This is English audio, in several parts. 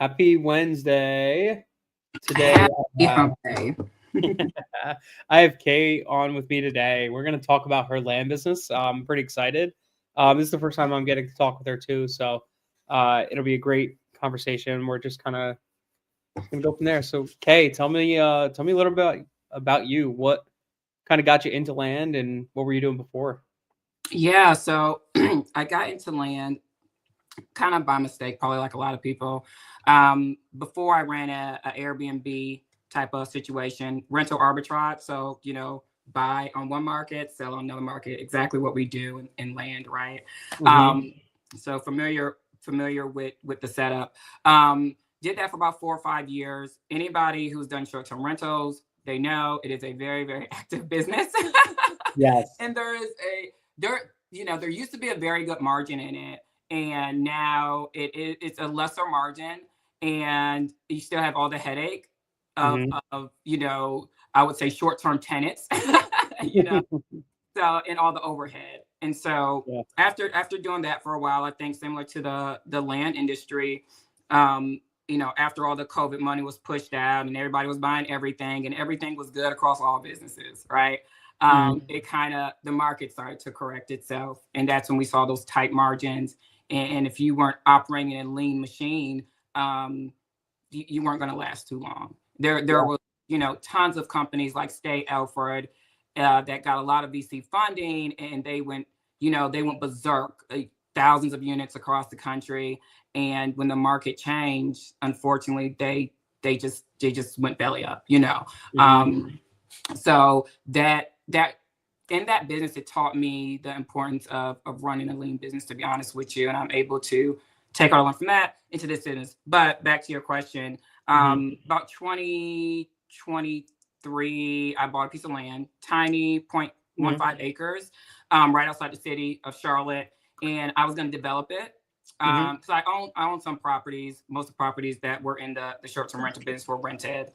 Happy Wednesday. Today, Happy hump day. I have Kay on with me today. We're going to talk about her land business. I'm pretty excited. This is the first time I'm getting to talk with her too, so it'll be a great conversation. We're just kind of going to go from there. So, Kay, tell me a little bit about you. What kind of got you into land, and what were you doing before? Yeah, so I got into land kind of by mistake, probably like a lot of people. Before I ran a Airbnb type of situation, rental arbitrage. So, buy on one market, sell on another market, exactly what we do in land, right? So familiar with the setup. Did that for about 4 or 5 years. Anybody who's done short-term rentals, they know it is a very, very active business. Yes. And there used to be a very good margin in it. And now it's a lesser margin, and you still have all the headache of I would say short-term tenants, so, and all the overhead. And so after doing that for a while, I think similar to the land industry, after all the COVID money was pushed out and everybody was buying everything and everything was good across all businesses, right? The market started to correct itself, and that's when we saw those tight margins. And if you weren't operating a lean machine, you weren't going to last too long. There were, tons of companies like Stay Alfred that got a lot of VC funding, and they went berserk, thousands of units across the country. And when the market changed, unfortunately, they just went belly up, So that in that business, it taught me the importance of running a lean business, to be honest with you. And I'm able to take all I learned from that into this business. But back to your question, about 2023, I bought a piece of land, tiny 0.15 acres, right outside the city of Charlotte. And I was going to develop it. So I own some properties. Most of the properties that were in the short-term rental business were rented.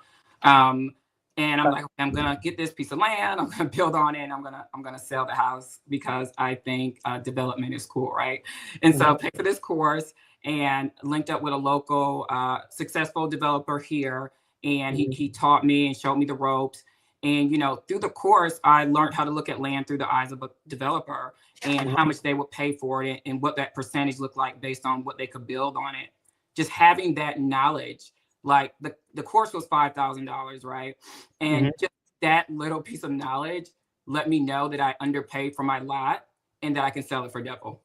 And I'm like, okay, I'm gonna get this piece of land. I'm gonna build on it. And I'm gonna sell the house because I think development is cool, right? And so I paid for this course and linked up with a local successful developer here, and he taught me and showed me the ropes. And through the course, I learned how to look at land through the eyes of a developer and how much they would pay for it and what that percentage looked like based on what they could build on it. Just having that knowledge. Like the course was $5,000, right? And just that little piece of knowledge let me know that I underpaid for my lot and that I can sell it for double.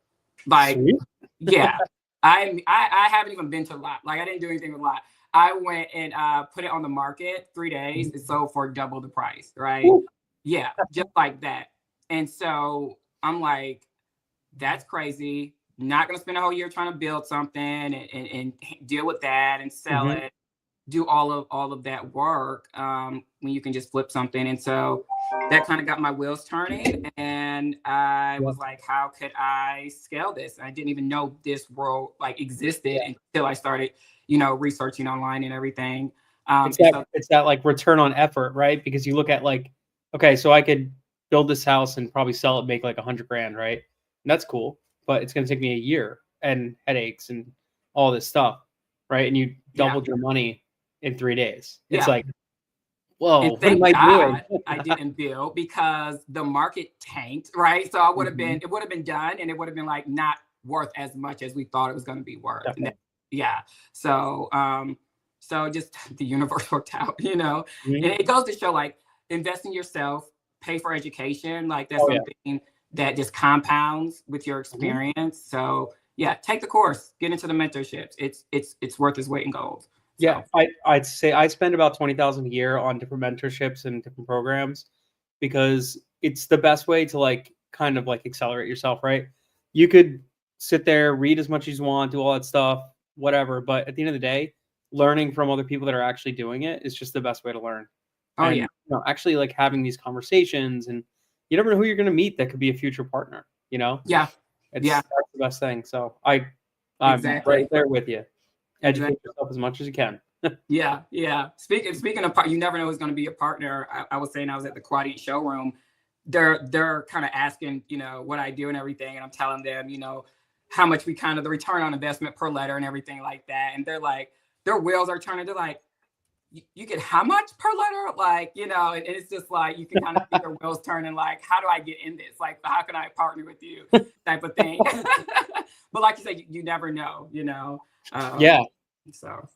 Like, yeah, I haven't even been to a lot. Like, I didn't do anything with a lot. I went and put it on the market 3 days. It sold for double the price, right? Yeah, just like that. And so I'm like, that's crazy. Not gonna spend a whole year trying to build something and deal with that and sell it. Do all of that work when you can just flip something. And so that kind of got my wheels turning, and I was like, how could I scale this? I didn't even know this world existed until I started, researching online and everything. It's that like return on effort, right? Because you look at okay, so I could build this house and probably sell it, make like $100,000, right? And that's cool, but it's going to take me a year and headaches and all this stuff, right? And you doubled your money in 3 days. It's like, whoa, what am I doing? I didn't build because the market tanked, right? So I would have been, it would have been done, and it would have been not worth as much as we thought it was going to be worth. So just the universe worked out, and it goes to show invest in yourself, pay for education. That's something that just compounds with your experience. So take the course, get into the mentorships. It's worth its weight in gold. Yeah, I'd say I spend about $20,000 a year on different mentorships and different programs because it's the best way to kind of accelerate yourself, right? You could sit there, read as much as you want, do all that stuff, whatever. But at the end of the day, learning from other people that are actually doing it is just the best way to learn. Actually having these conversations, and you never know who you're going to meet that could be a future partner, That's the best thing. So I'm right there with you. Educate yourself as much as you can. Yeah. Speaking of, you never know who's going to be a partner. I was saying I was at the Quadient showroom. They're kind of asking, what I do and everything, and I'm telling them, how much we the return on investment per letter and everything like that. And they're like, their wheels are turning. They're like, you get how much per letter? Like, you know, and it's just like, you can kind of see their wheels turning, like, how do I get in this? Like, how can I partner with you? Type of thing. But like you said, you never know, you know? Yeah. So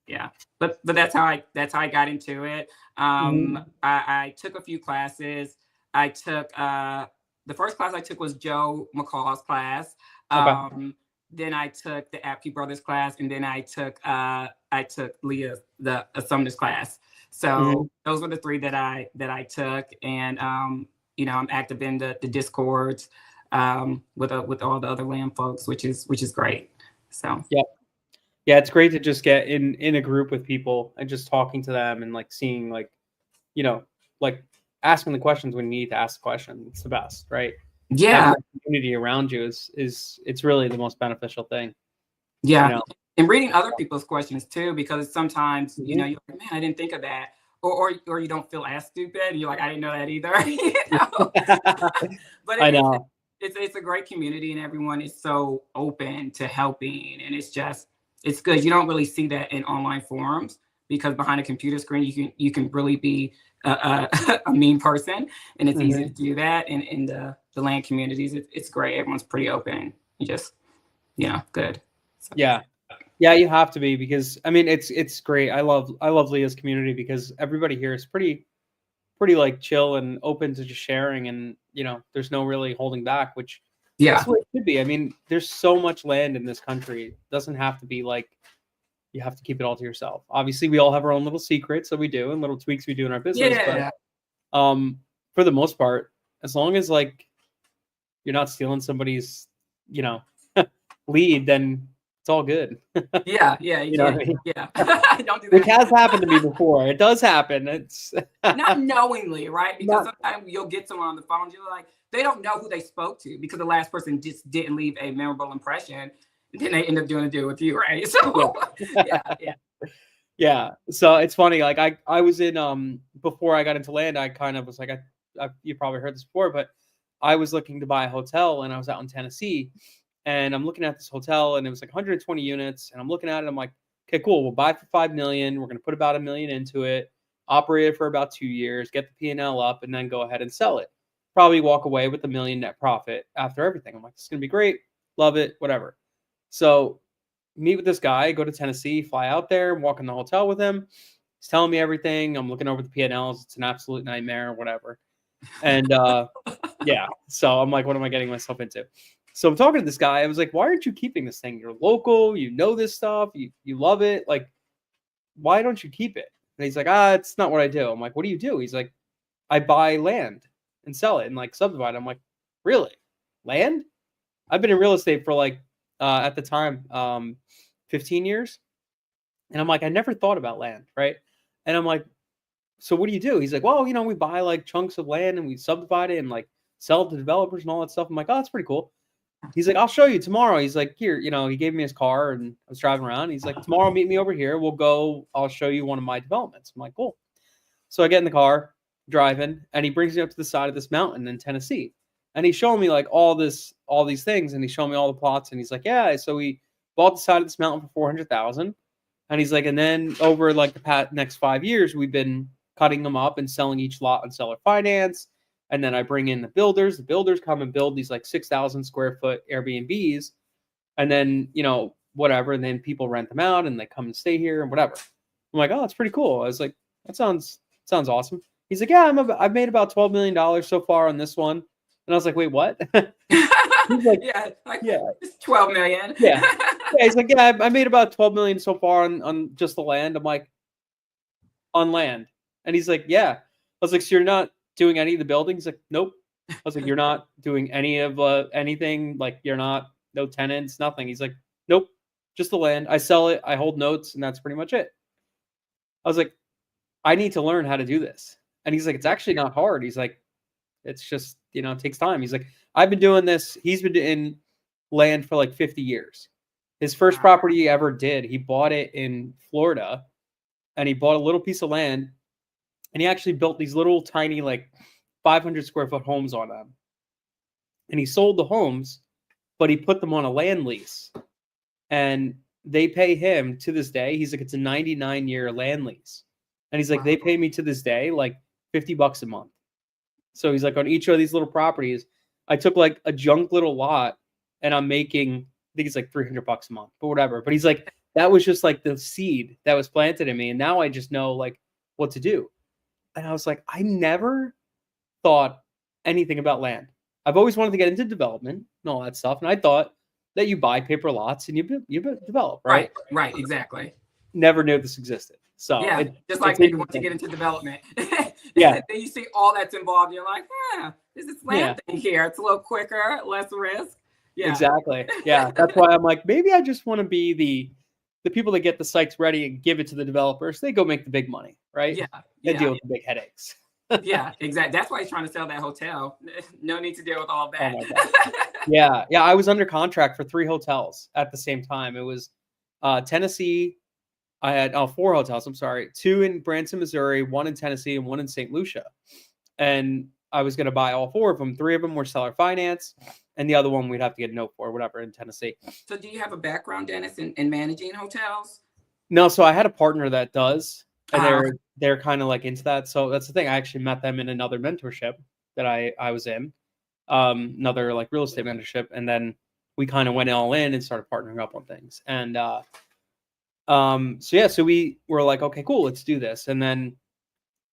yeah. But that's how I got into it. I took a few classes. I took, the first class I took was Joe McCall's class. Okay. Then I took the Apke Brothers class, and then I took Leah the Sumner's class. So those were the three that I took, and you know, I'm active in the Discords with all the other land folks, which is great. So Yeah, it's great to just get in a group with people and just talking to them and like seeing like, you know, like asking the questions when you need to ask the question. It's the best, right? yeah, Having a community around you is it's really the most beneficial thing. yeah. You know? And reading other people's questions too, because sometimes, you know, you're like, man, I didn't think of that. Or you don't feel as stupid. You're like, I didn't know that either. You know? But I know. it's a great community, and everyone is so open to helping. And it's good. You don't really see that in online forums, because behind a computer screen, you can really be a mean person, and it's easy to do that. And in the land communities, it's great. Everyone's pretty open. You just, you know, good. So. Yeah, you have to be, because I mean it's great. I love Leah's community because everybody here is pretty like chill and open to just sharing, and you know, there's no really holding back, which that's the way it should be. I mean, there's so much land in this country. It doesn't have to be like you have to keep it all to yourself. Obviously, we all have our own little secrets that we do and little tweaks we do in our business, but for the most part, as long as like you're not stealing somebody's, you know, lead, then it's all good. Yeah, You know what I mean? Yeah. Don't do that. Which has happened to me before. It does happen. It's not knowingly, right? Because sometimes you'll get someone on the phone, you're like, they don't know who they spoke to, because the last person just didn't leave a memorable impression. And then they end up doing a deal with you, right? So yeah. So it's funny. Like I was in before I got into land, I kind of was like, you probably heard this before, but I was looking to buy a hotel, and I was out in Tennessee, and I'm looking at this hotel, and it was like 120 units, and I'm looking at it, I'm like, okay, cool. We'll buy for $5 million. We're going to put about $1 million into it, operate it for about 2 years, get the P&L up, and then go ahead and sell it. Probably walk away with $1 million net profit after everything. I'm like, it's going to be great. Love it. Whatever. So meet with this guy, go to Tennessee, fly out there, walk in the hotel with him. He's telling me everything. I'm looking over the P&Ls. It's an absolute nightmare, whatever. And yeah, so I'm like, what am I getting myself into? So I'm talking to this guy. I was like, why aren't you keeping this thing? You're local. You know this stuff. You love it. Like, why don't you keep it? And he's like, it's not what I do. I'm like, what do you do? He's like, I buy land and sell it and like subdivide. I'm like, really? Land? I've been in real estate for like, at the time, 15 years. And I'm like, I never thought about land, right? And I'm like, so what do you do? He's like, well, you know, we buy like chunks of land and we subdivide it and like sell it to developers and all that stuff. I'm like, oh, that's pretty cool. He's like, I'll show you tomorrow. He's like, here, you know, he gave me his car and I was driving around. He's like, tomorrow, meet me over here. I'll show you one of my developments. I'm like, cool. So I get in the car, driving, and he brings me up to the side of this mountain in Tennessee. And he's showing me like all these things, and he's showing me all the plots. And he's like, yeah, so we bought the side of this mountain for $400,000. And he's like, and then over like the next 5 years, we've been cutting them up and selling each lot on seller finance. And then I bring in the builders. The builders come and build these like 6,000 square foot Airbnbs. And then, you know, whatever. And then people rent them out and they come and stay here and whatever. I'm like, oh, that's pretty cool. I was like, that sounds awesome. He's like, yeah, I've made about $12 million so far on this one. And I was like, wait, what? He's like, yeah, it's 12 million. Yeah. He's like, yeah, I made about 12 million so far on just the land. I'm like, on land. And he's like, yeah. I was like, so you're not doing any of the buildings? He's like, nope. I was like, you're not doing any of anything? Like, you're not, no tenants, nothing. He's like, nope, just the land. I sell it, I hold notes, and that's pretty much it. I was like, I need to learn how to do this. And he's like, it's actually not hard. He's like, it's just, you know, it takes time. He's like, I've been doing this. He's been in land for like 50 years. His first property he ever did, he bought it in Florida, and he bought a little piece of land, and he actually built these little tiny like 500 square foot homes on them. And he sold the homes, but he put them on a land lease. And they pay him to this day. He's like, it's a 99-year land lease. And he's like, Wow. they pay me to this day like $50 a month. So he's like, on each of these little properties, I took like a junk little lot and I'm making, I think it's like $300 a month, but whatever. But he's like, that was just like the seed that was planted in me. And now I just know like what to do. And I was like, I never thought anything about land. I've always wanted to get into development and all that stuff. And I thought that you buy paper lots and you develop, right? Right, exactly. Never knew this existed. So yeah, just like maybe once you get into development, yeah, then you see all that's involved. You're like, there's this land thing here. It's a little quicker, less risk. Yeah, exactly. Yeah, that's why I'm like, maybe I just want to be the people that get the sites ready and give it to the developers. They go make the big money, right? They deal with the big headaches. Yeah, exactly. That's why he's trying to sell that hotel. No need to deal with all that. Oh my God. Yeah. I was under contract for 3 hotels at the same time. It was Tennessee. I had 4 hotels. I'm sorry, 2 in Branson, Missouri, 1 in Tennessee, and 1 in St. Lucia. And I was going to buy all 4 of them. 3 of them were seller finance, and the other one we'd have to get a note for, whatever, in Tennessee. So, do you have a background, Dennis, in managing hotels? No, so I had a partner that does, and they're kind of like into that. So that's the thing. I actually met them in another mentorship that I was in, another like real estate mentorship, and then we kind of went all in and started partnering up on things. And so we were like, okay, cool, let's do this. And then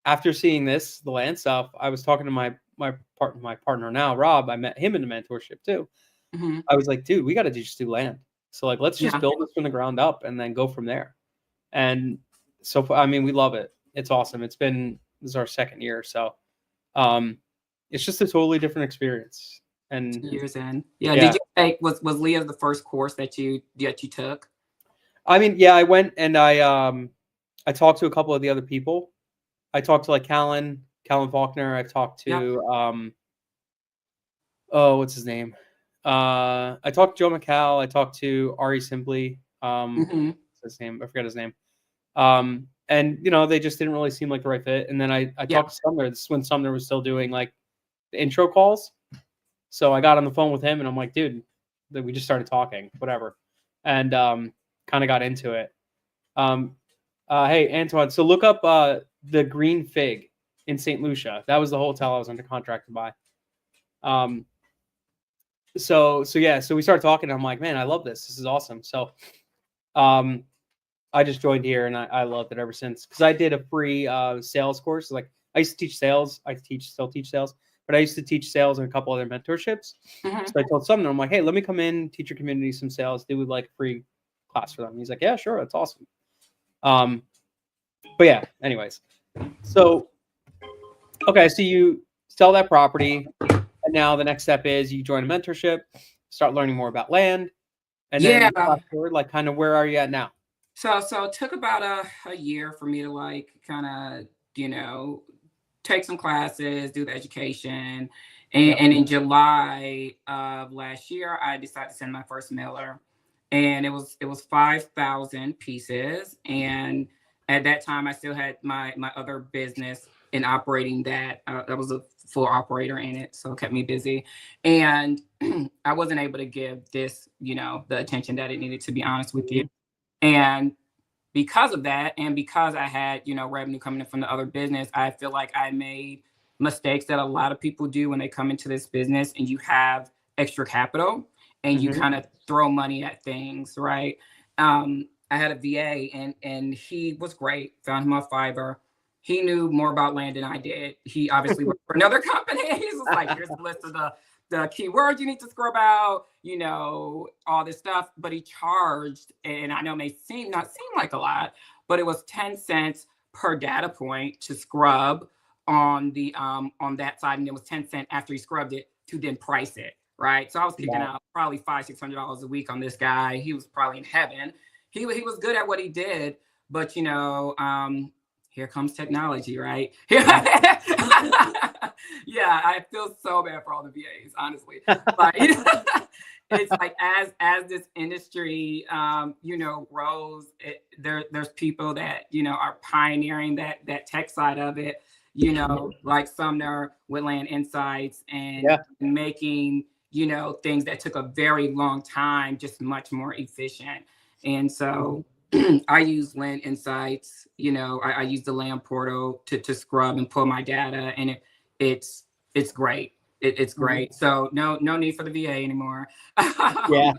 after seeing this, the land stuff, I was talking to my partner now, Rob. I met him in the mentorship too. Mm-hmm. I was like, dude, we got to just do land. So like, let's just build this from the ground up and then go from there. And so, I mean, we love it. It's awesome. This is our 2nd year. So, it's just a totally different experience. And 2 years in. Yeah. Did you take, was Leah the first course that you took? I mean, yeah, I went and I talked to a couple of the other people. I talked to like Callan Faulkner. I've talked to, what's his name? I talked to Joe McCall. I talked to Ari Simply. What's his name? I forgot his name. And they just didn't really seem like the right fit. And then I talked to Sumner. This is when Sumner was still doing like the intro calls. So I got on the phone with him and I'm like, dude, we just started talking, whatever. And kind of got into it. Hey, Antoine, so look up the Green Fig in St. Lucia. That was the hotel I was under contract to buy. So we started talking. And I'm like, man, I love this. This is awesome. So I just joined here and I loved it ever since, because I did a free sales course. Like I used to teach sales. Still teach sales, but I used to teach sales in a couple other mentorships. Mm-hmm. So I told Sumner, I'm like, hey, let me come in, teach your community some sales, do like a free class for them. And he's like, yeah, sure. That's awesome. But yeah, anyways. So, okay. So you sell that property and now the next step is you join a mentorship, start learning more about land. And then fast forward, like kind of where are you at now? So it took about a year for me to like kind of, take some classes, do the education. And in July of last year, I decided to send my first mailer, and it was 5,000 pieces. And at that time, I still had my other business in operating that. I was a full operator in it, so it kept me busy. And I wasn't able to give this, the attention that it needed, to be honest with you. And because of that, and because I had, revenue coming in from the other business, I feel like I made mistakes that a lot of people do when they come into this business and you have extra capital and you kind of throw money at things, right? I had a VA and he was great. Found him on Fiverr. He knew more about land than I did. He obviously worked for another company. He's just like, here's the list of the keywords you need to scrub out, all this stuff. But he charged, and I know it may not seem like a lot, but it was 10 cents per data point to scrub on the on that side, and it was 10 cents after he scrubbed it to then price it, right? So I was kicking out probably $500-$600 a week on this guy. He was probably in heaven. He was good at what he did, but here comes technology, right? Yeah, I feel so bad for all the VAs, honestly. But it's like as this industry, grows, there's people that are pioneering that tech side of it. Like Sumner with Land Insights and making things that took a very long time just much more efficient. And so I use Land Insights. I use the land portal to scrub and pull my data, and it's great. It's great. So no need for the VA anymore. Yeah.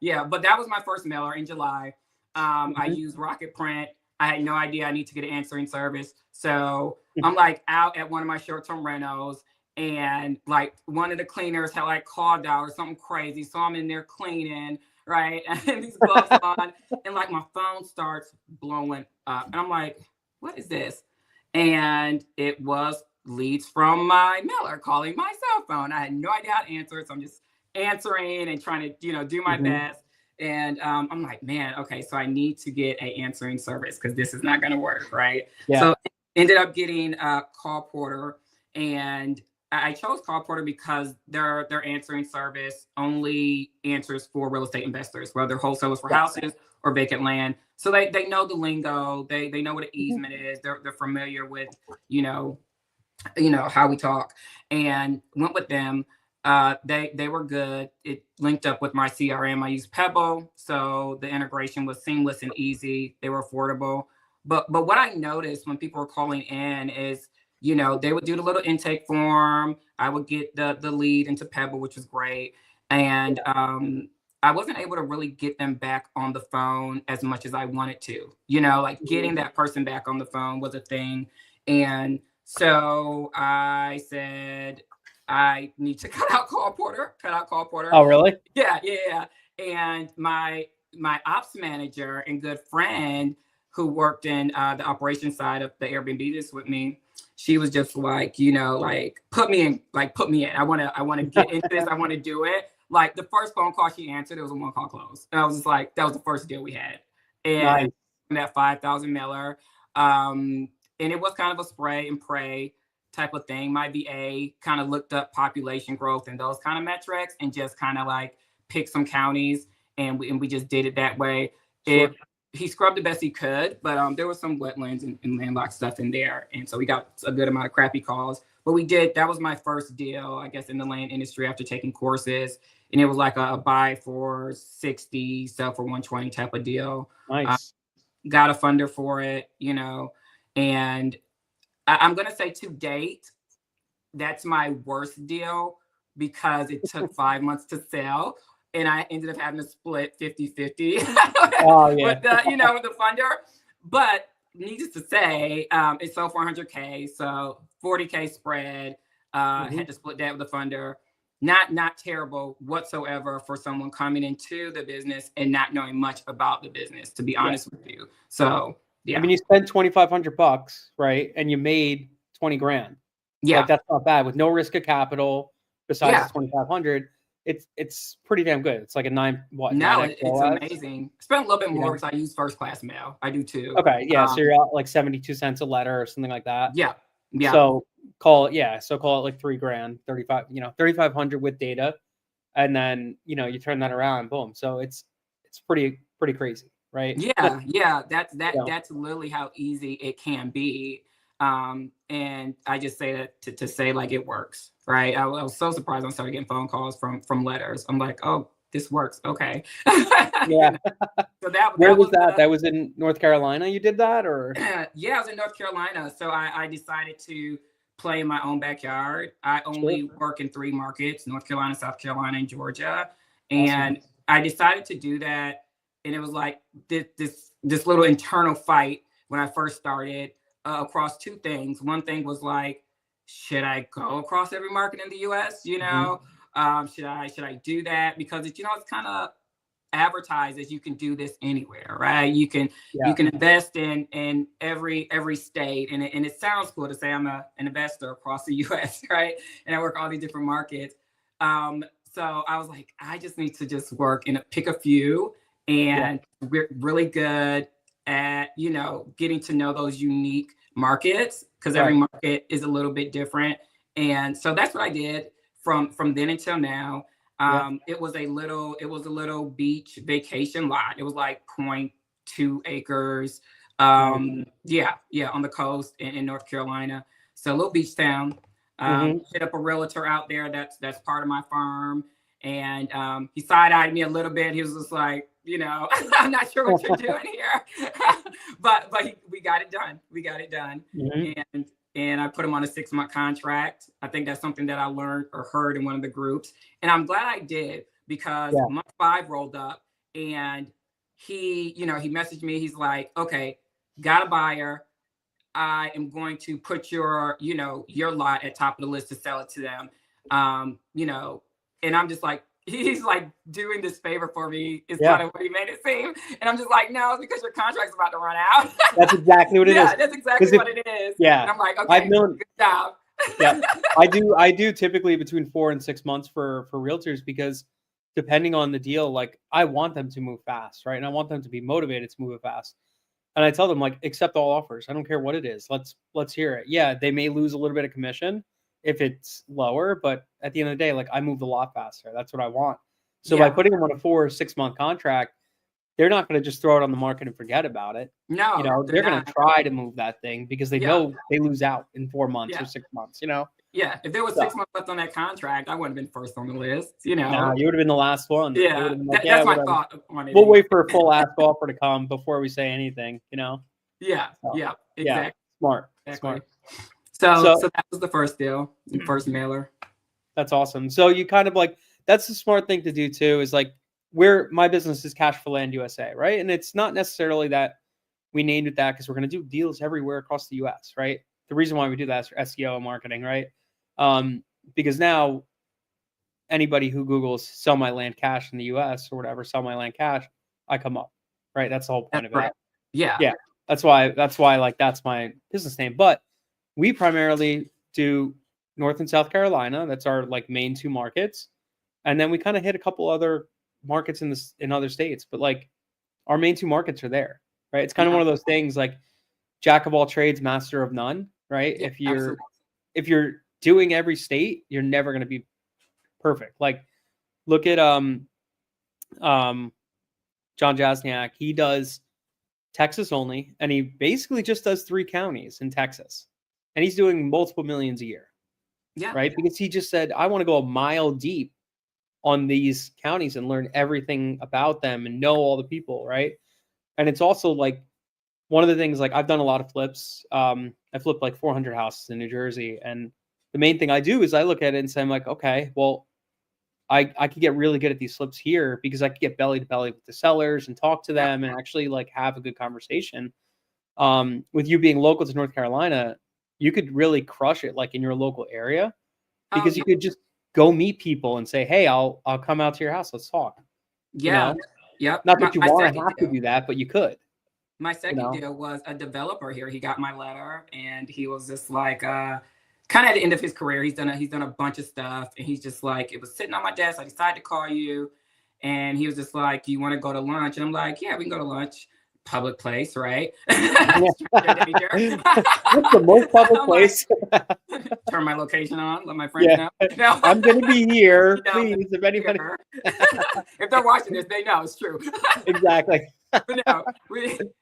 Yeah. But that was my first mailer in July. I used Rocket Print. I had no idea I need to get an answering service. So I'm like out at one of my short-term rentals, and like one of the cleaners had like called out or something crazy. So I'm in there cleaning, right? And these gloves on, and like my phone starts blowing up. And I'm like, what is this? And it was leads from my mailer calling my cell phone. I had no idea how to answer it. So I'm just answering and trying to, do my best. And I'm like, man, okay, so I need to get an answering service because this is not going to work, right? Yeah. So ended up getting Call Porter, and I chose Call Porter because their answering service only answers for real estate investors, whether wholesalers for houses or vacant land. So they know the lingo, they know what an easement is, they're familiar with, how we talk, and went with them. They were good. It linked up with my CRM. I used Pebble, so the integration was seamless and easy. They were affordable. But what I noticed when people were calling in is, they would do the little intake form. I would get the lead into Pebble, which was great. And I wasn't able to really get them back on the phone as much as I wanted to. Like getting that person back on the phone was a thing. And so I said, I need to cut out Call Porter. Oh, really? Yeah. And my ops manager and good friend who worked in the operations side of the Airbnb this with me, she was just like, put me in. I want to get into this. I want to do it. Like the first phone call she answered, it was a one-call close. And I was just like, that was the first deal we had. And that 5,000 mailer. And it was kind of a spray and pray type of thing. My VA kind of looked up population growth and those kind of metrics and just kind of like picked some counties, and we just did it that way. Sure. He scrubbed the best he could, but there was some wetlands and landlocked stuff in there. And so we got a good amount of crappy calls. But that was my first deal, I guess, in the land industry after taking courses. And it was like a buy for 60, sell for 120 type of deal. Nice. Got a funder for it, and I'm going to say to date, that's my worst deal because it took 5 months to sell. And I ended up having to split 50-50 with the funder. But needless to say, it sold for $100K. So $40K spread. Had to split that with the funder. Not terrible whatsoever for someone coming into the business and not knowing much about the business, to be honest with you. So yeah. I mean, you spent $2,500, right? And you made 20 grand. Yeah. Like, that's not bad with no risk of capital besides the 2,500. It's pretty damn good. It's like a 9. No, it's amazing. I spent a little bit more because I use first class mail. I do too. Okay, yeah. So you're out like 72 cents a letter or something like that. Yeah. So call it like $3 grand, 3,500 with data, and then you turn that around, boom. So it's pretty crazy, right? Yeah. That's literally how easy it can be. And I just say that to say like it works, right? I was so surprised when I started getting phone calls from letters. I'm like, oh, this works. Okay. Yeah. So that was that? That was in North Carolina. You did that, or? Yeah, I was in North Carolina. So I decided to play in my own backyard. I only work in 3 markets: North Carolina, South Carolina, and Georgia. And I decided to do that. And it was like this little internal fight when I first started across 2 things. One thing was like, should I go across every market in the U.S.? Should I do that? Because it's kind of advertised as you can do this anywhere, right? You can invest in every state, and it sounds cool to say I'm an investor across the U.S., right? And I work all these different markets. So I was like, I just need to just work and pick a few, and we're really good at getting to know those unique markets, because every market is a little bit different. And so that's what I did from then until now. It was a little beach vacation lot. It was like 0.2 acres. On the coast in North Carolina. So a little beach town. Hit up a realtor out there that's part of my firm. And he side-eyed me a little bit. He was just like, you know, I'm not sure what you're doing here. but we got it done. We got it done. Mm-hmm. And I put him on a 6-month contract. I think that's something that I learned or heard in one of the groups. And I'm glad I did, because month 5 rolled up and he messaged me. He's like, okay, got a buyer. I am going to put your lot at top of the list to sell it to them. And I'm just like, he's like doing this favor for me is kind of what he made it seem. And I'm just like, no, it's because your contract's about to run out. That's exactly what it is. Yeah, that's exactly what it is. Yeah. And I'm like, okay, good job. Yeah. I do typically between 4 and 6 months for realtors, because depending on the deal, like I want them to move fast, right? And I want them to be motivated to move it fast. And I tell them, like, accept all offers. I don't care what it is. Let's hear it. Yeah, they may lose a little bit of commission if it's lower, but at the end of the day, like I move the lot faster. That's what I want. So by putting them on a 4 or 6 month contract, they're not going to just throw it on the market and forget about it. No, they're going to try to move that thing because they know they lose out in 4 months or 6 months. Yeah, if there was 6 months left on that contract, I wouldn't have been first on the list. No, you would have been the last one. Yeah, like, that's my thought on it. We'll wait for a full ask offer to come before we say anything. Yeah, exactly. Yeah, smart. So that was the first deal, the first mailer. That's awesome. So you kind of like, that's the smart thing to do too, is like, my business is Cash for Land USA, right? And it's not necessarily that we named it that because we're going to do deals everywhere across the US, right? The reason why we do that is for SEO and marketing, right? Because now anybody who Googles sell my land cash in the US or whatever, sell my land cash, I come up, right? That's the whole point of it. Yeah. That's why like that's my business name. But we primarily do North and South Carolina. That's our like main 2 markets. And then we kind of hit a couple other markets in other states, but like our main 2 markets are there, right? It's kind of one of those things like jack of all trades, master of none, right? Yeah, if you're doing every state, you're never going to be perfect. Like look at John Jasniak. He does Texas only, and he basically just does 3 counties in Texas, and he's doing multiple millions a year. Yeah. Right. Because he just said, I want to go a mile deep on these counties and learn everything about them and know all the people. Right. And it's also like one of the things, like I've done a lot of flips. I flipped like 400 houses in New Jersey. And the main thing I do is I look at it and say, I'm like, okay, well, I could get really good at these flips here because I could get belly to belly with the sellers and talk to them and actually like have a good conversation. With you being local to North Carolina, you could really crush it like in your local area because you could just go meet people and say, hey, I'll come out to your house. Let's talk. Yeah. Yep. Not that you want to have to do that, but you could. My second deal was a developer here. He got my letter and he was just like, kind of at the end of his career. He's done a bunch of stuff and he's just like, it was sitting on my desk. I decided to call you. And he was just like, do you want to go to lunch? And I'm like, yeah, we can go to lunch. Public place, right? What's the most public place? Turn my location on, let my friends know. No. I'm going to be here. Please, if anybody. If they're watching this, they know it's true. Exactly. But no,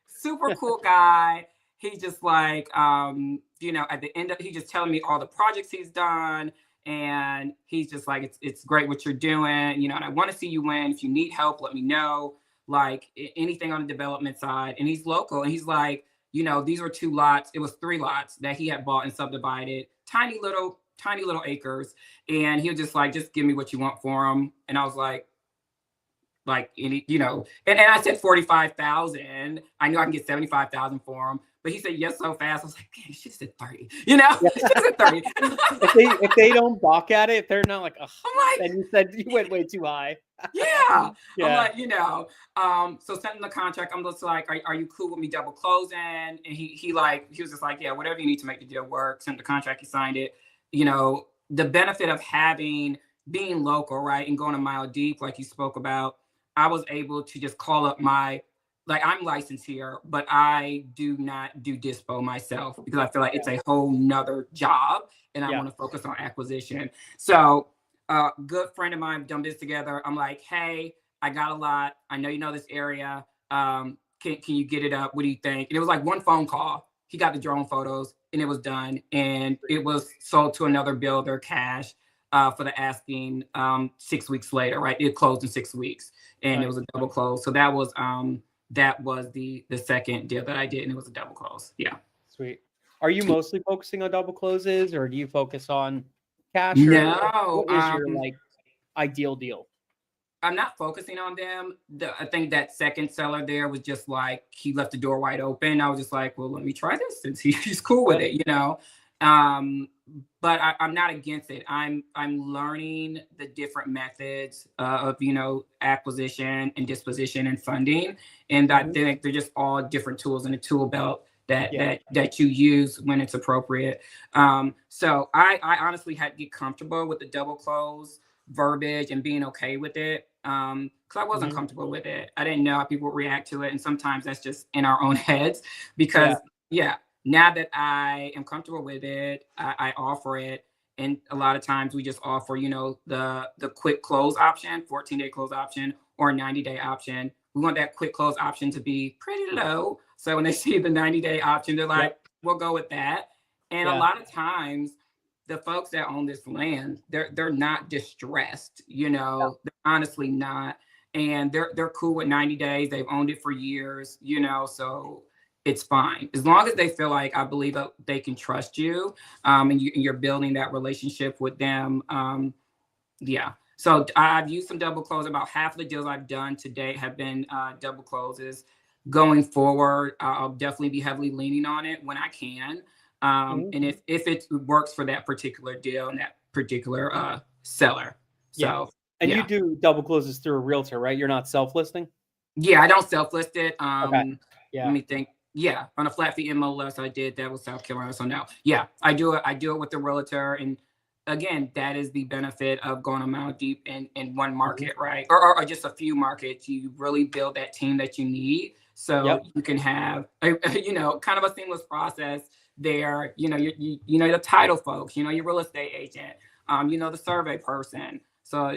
super cool guy. He's just like, at the end of, he's just telling me all the projects he's done. And he's just like, it's great what you're doing. And I want to see you win. If you need help, let me know. Like anything on the development side. And he's local. And he's like, these were 2 lots. It was 3 lots that he had bought and subdivided. Tiny little acres. And he was just like, just give me what you want for them. And I was like, and I said 45,000. I knew I can get 75,000 for him. But he said yes so fast. I was like, man, you should have said 30. She said 30. if they don't balk at it, if they're not like, oh, then you said you went way too high. Yeah. I'm like, so sending the contract, I'm just like, are you cool with me double closing? And he was just like, yeah, whatever you need to make the deal work. Sent the contract, he signed it. The benefit of being local, right, and going a mile deep, like you spoke about, I was able to just call up I'm licensed here, but I do not do dispo myself because I feel like it's a whole nother job and I want to focus on acquisition. So a good friend of mine, done this together. I'm like, hey, I got a lot. I know you know this area. Can you get it up? What do you think? And it was like 1 phone call. He got the drone photos and it was done. And it was sold to another builder cash. for the asking 6 weeks later, right? It closed in 6 weeks, and it was a double close. So that was the second deal that I did, and it was a double close. Yeah. Sweet. Are you mostly focusing on double closes, or do you focus on cash, or No, what is your like ideal deal? I'm not focusing on them. I think that second seller there was just like, he left the door wide open. I was just like, well, let me try this since he's cool with it, you know. But I'm not against it. I'm learning the different methods of, you know, acquisition and disposition and funding, and I think they're just all different tools in a tool belt that you use when it's appropriate. So I honestly had to get comfortable with the double close verbiage and being okay with it, because I wasn't comfortable with it. I didn't know how people would react to it, and sometimes that's just in our own heads. Because now that I am comfortable with it, I offer it, and a lot of times we just offer, you know, the quick close option, 14-day close option, or 90-day option. We want that quick close option to be pretty low, so when they see the 90-day option, they're like, we'll go with that. And a lot of times the folks that own this land, they're not distressed, you know, they're honestly not. And they're cool with 90 days. They've owned it for years, you know, so it's fine. As long as they feel like, I believe that they can trust you, and you're building that relationship with them. So I've used some double close. About half of the deals I've done to date have been double closes. Going forward, I'll definitely be heavily leaning on it when I can. And if it works for that particular deal and that particular seller. So and you do double closes through a realtor, right? You're not self-listing? Yeah, I don't self-list it. Okay. Let me think. Yeah, on a flat fee MLS I did. That was South Carolina. So now, yeah, I do it with the realtor. And again, that is the benefit of going a mile deep in one market, right? Or just a few markets. You really build that team that you need, so you can have you know, kind of a seamless process there. You know, you know, the title folks, you know, your real estate agent, you know, the survey person. So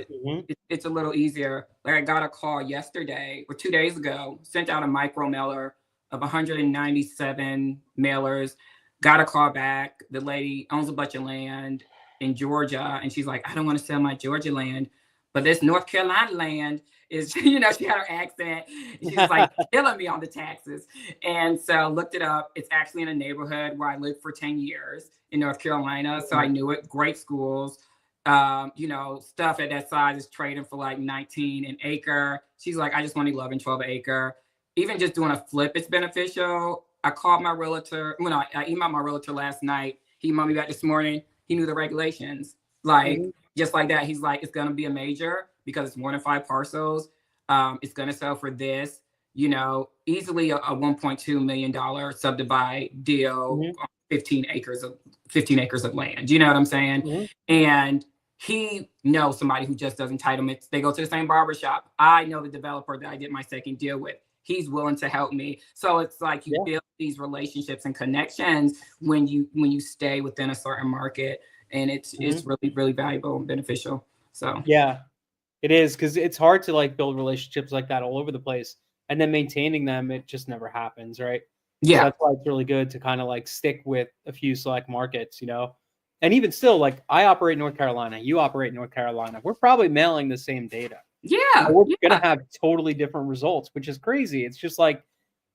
it's a little easier. Like, I got a call yesterday or 2 days ago, sent out a micro mailer of 197 mailers, got a call back. The lady owns a bunch of land in Georgia, and she's like, I don't want to sell my Georgia land, but this North Carolina land is, you know, she had her accent. She's like killing me on the taxes. And so looked it up. It's actually in a neighborhood where I lived for 10 years in North Carolina. So I knew it. Great schools. You know, stuff at that size is trading for like 19 an acre. She's like, I just want 11, 12 an acre. Even just doing a flip, it's beneficial. I called my realtor. When I emailed my realtor last night, he emailed me back this morning. He knew the regulations. Like, just like that. He's like, it's going to be a major because it's 1 in 5 parcels. It's going to sell for this, you know, easily a $1.2 million subdivide deal on 15 acres of land. You know what I'm saying? And he knows somebody who just does entitlements. They go to the same barbershop. I know the developer that I did my second deal with. He's willing to help me. So it's like you build these relationships and connections when you stay within a certain market, and it's really, really valuable and beneficial. So yeah, it is, because it's hard to like build relationships like that all over the place, and then maintaining them, it just never happens, right? Yeah. So that's why it's really good to kind of like stick with a few select markets, you know. And even still, like, I operate in North Carolina, you operate in North Carolina. We're probably mailing the same data. Yeah, we're gonna have totally different results, which is crazy. It's just like,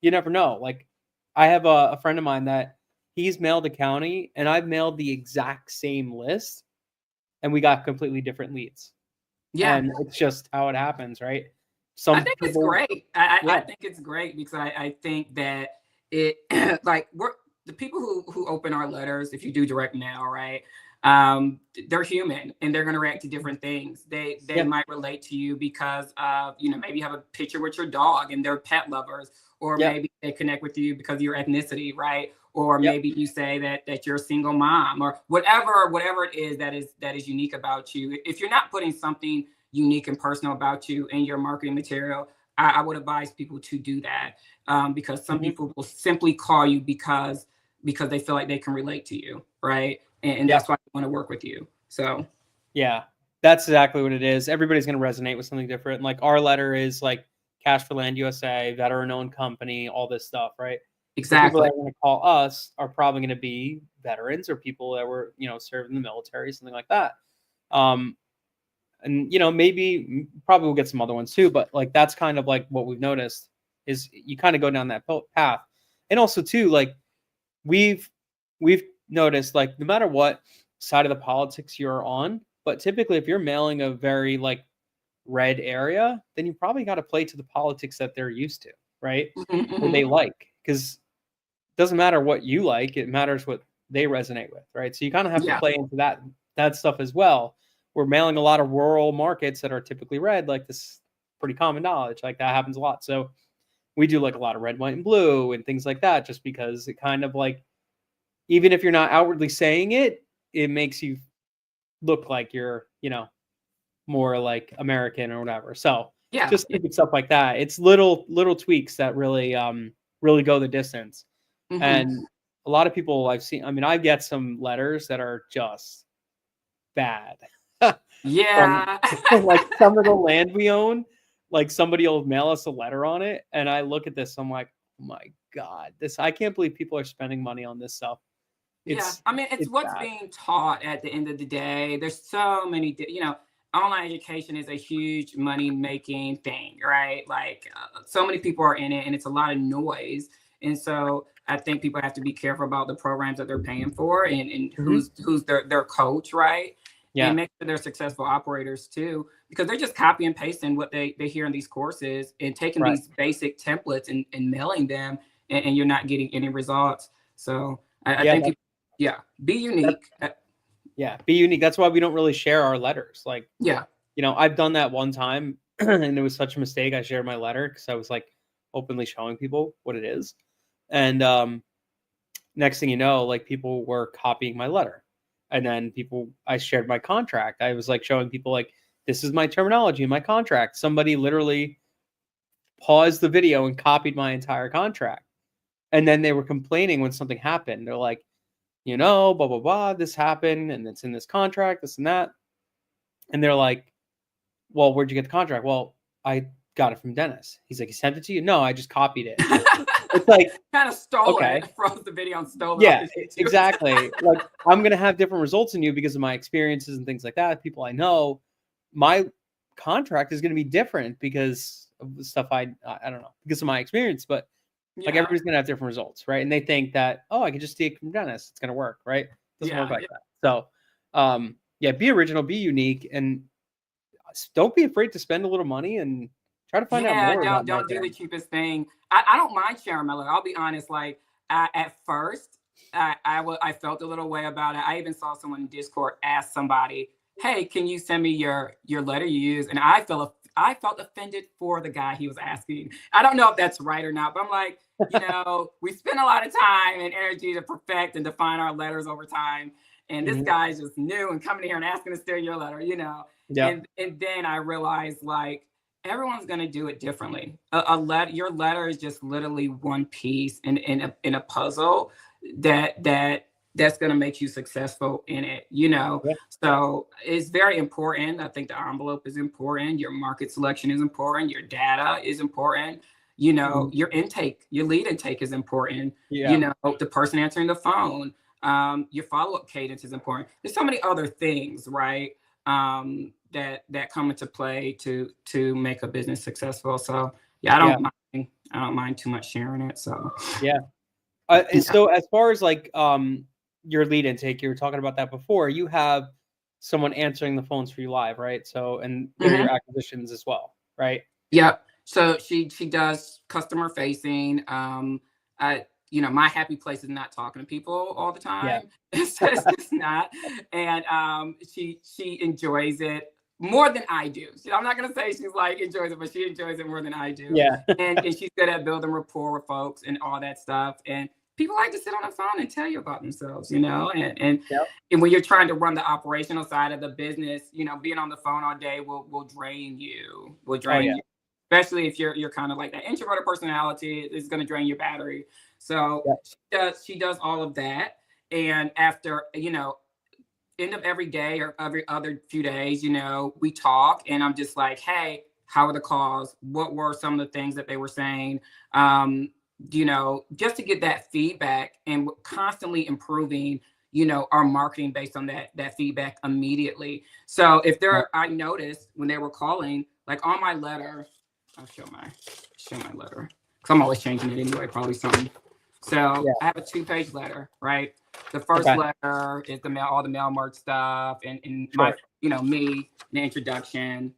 you never know. Like, I have a friend of mine that he's mailed a county, and I've mailed the exact same list, and we got completely different leads. Yeah, and it's just how it happens, right? I think it's great. I think it's great because I think that it like we're the people who open our letters, if you do direct mail, right? They're human and they're going to react to different things. They might relate to you because of, you know, maybe you have a picture with your dog and they're pet lovers, or maybe they connect with you because of your ethnicity, right? Or maybe you say that you're a single mom, or whatever it is that is unique about you. If you're not putting something unique and personal about you in your marketing material, I would advise people to do that, because some people will simply call you because they feel like they can relate to you, right? And that's why they want to work with you. So yeah, that's exactly what it is. Everybody's going to resonate with something different. Like, our letter is like Cash for Land USA, veteran-owned company, all this stuff, right? Exactly. The people that are going to call us are probably going to be veterans or people that were, you know, served in the military, something like that. And maybe probably we'll get some other ones too, but like that's kind of like what we've noticed is you kind of go down that path. And also too, like we've noticed, like, no matter what side of the politics you're on, but typically if you're mailing a very like red area, then you probably got to play to the politics that they're used to, right? Or they like, because it doesn't matter what you like, it matters what they resonate with, right? So you kind of have to play into that stuff as well. We're mailing a lot of rural markets that are typically red, like this pretty common knowledge, like that happens a lot. So we do like a lot of red, white, and blue and things like that, just because it kind of like, even if you're not outwardly saying it, it makes you look like you're, more like American or whatever. So just keeping stuff like that. It's little tweaks that really really go the distance. And a lot of people I've seen, I mean, I get some letters that are just bad. Yeah. From like some of the land we own, like somebody will mail us a letter on it, and I look at this, I'm like, oh my God, I can't believe people are spending money on this stuff. I mean, it's what's bad. being taught at the end of the day. There's so many, online education is a huge money making thing, right? Like so many people are in it, and it's a lot of noise. And so I think people have to be careful about the programs that they're paying for, and who's their coach, right? Yeah. And make sure they're successful operators too, because they're just copy and pasting what they hear in these courses and taking these basic templates and mailing them, and you're not getting any results. So I think people, be unique. Be unique. That's why we don't really share our letters. Like, yeah, I've done that one time and it was such a mistake. I shared my letter because I was like openly showing people what it is. And next thing you know, like people were copying my letter. And then I shared my contract. I was like showing people like, this is my terminology in my contract. Somebody literally paused the video and copied my entire contract. And then they were complaining when something happened. They're like, blah, blah, blah, this happened and it's in this contract, this and that. And they're like, well, where'd you get the contract? Well, I got it from Dennis. He's like, he sent it to you? No, I just copied it. It's like, kind of stole it, froze the video and stole it. Yeah, exactly. Like, I'm going to have different results than you because of my experiences and things like that. People I know, my contract is going to be different because of the stuff I don't know, because of my experience, but like everybody's going to have different results, right? And they think that, I can just take from Dennis. It's going to work, right? It doesn't work like that. So, be original, be unique, and don't be afraid to spend a little money and try to find out more. Don't do the cheapest thing. I don't mind sharing my letter. I'll be honest. Like at first, I felt a little way about it. I even saw someone in Discord ask somebody, "Hey, can you send me your letter you use?" And I felt offended for the guy he was asking. I don't know if that's right or not, but I'm like, we spend a lot of time and energy to perfect and define our letters over time. And this guy's just new and coming here and asking to steal your letter, Yeah. And then I realized, like, everyone's going to do it differently. Your letter is just literally one piece in a puzzle that's going to make you successful in it, Yeah. So it's very important. I think the envelope is important. Your market selection is important. Your data is important. Your lead intake is important. Yeah. The person answering the phone, your follow-up cadence is important. There's so many other things, right? That come into play to make a business successful. So I don't mind too much sharing it. So so as far as like your lead intake, you were talking about that before. You have someone answering the phones for you live, right? So and they're your acquisitions as well, right? Yep. So she does customer facing. My happy place is not talking to people all the time. Yeah. It's just not. And she enjoys it more than I do. I'm not gonna say she's like enjoys it, but she enjoys it more than I do. Yeah. and she's good at building rapport with folks and all that stuff. And people like to sit on the phone and tell you about themselves, and when you're trying to run the operational side of the business, being on the phone all day will drain you. You. Especially if you're kind of like that introverted personality, it's going to drain your battery. So she does all of that. And after, end of every day or every other few days, we talk, and I'm just like, hey, how are the calls? What were some of the things that they were saying? Just to get that feedback and constantly improving, our marketing based on that feedback immediately. So if I noticed when they were calling, like on my letter, I'll show my letter because I'm always changing it anyway, probably something. So I have a 2-page letter, right? The first letter is all the mail mark stuff and my, me, the introduction.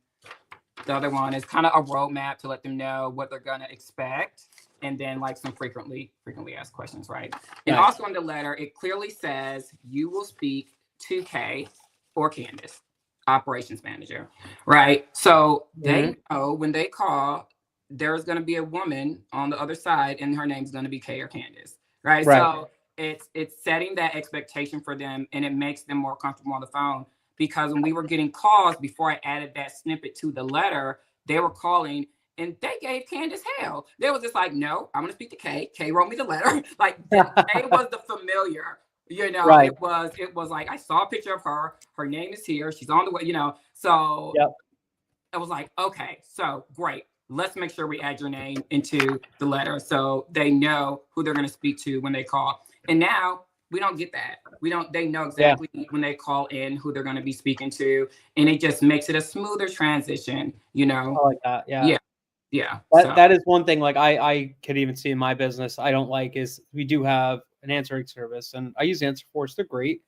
The other one is kind of a roadmap to let them know what they're gonna expect, and then like some frequently asked questions, right? And also in the letter, it clearly says you will speak to Kay or Candace, operations manager, right? So they know when they call, there's gonna be a woman on the other side, and her name's gonna be Kay or Candace, right? So it's setting that expectation for them, and it makes them more comfortable on the phone. Because when we were getting calls before I added that snippet to the letter, they were calling and they gave Candace hell. They was just like, no, I'm gonna speak to Kay. Kay wrote me the letter. Like Kay was the familiar, it was like I saw a picture of her. Her name is here. She's on the way, So I was like, okay, so great. Let's make sure we add your name into the letter so they know who they're gonna speak to when they call. And now we don't get that. They know exactly when they call in who they're going to be speaking to. And it just makes it a smoother transition, I like that. Yeah. Yeah. That is one thing, like I could even see in my business, I don't like is we do have an answering service and I use Answer Force. They're great.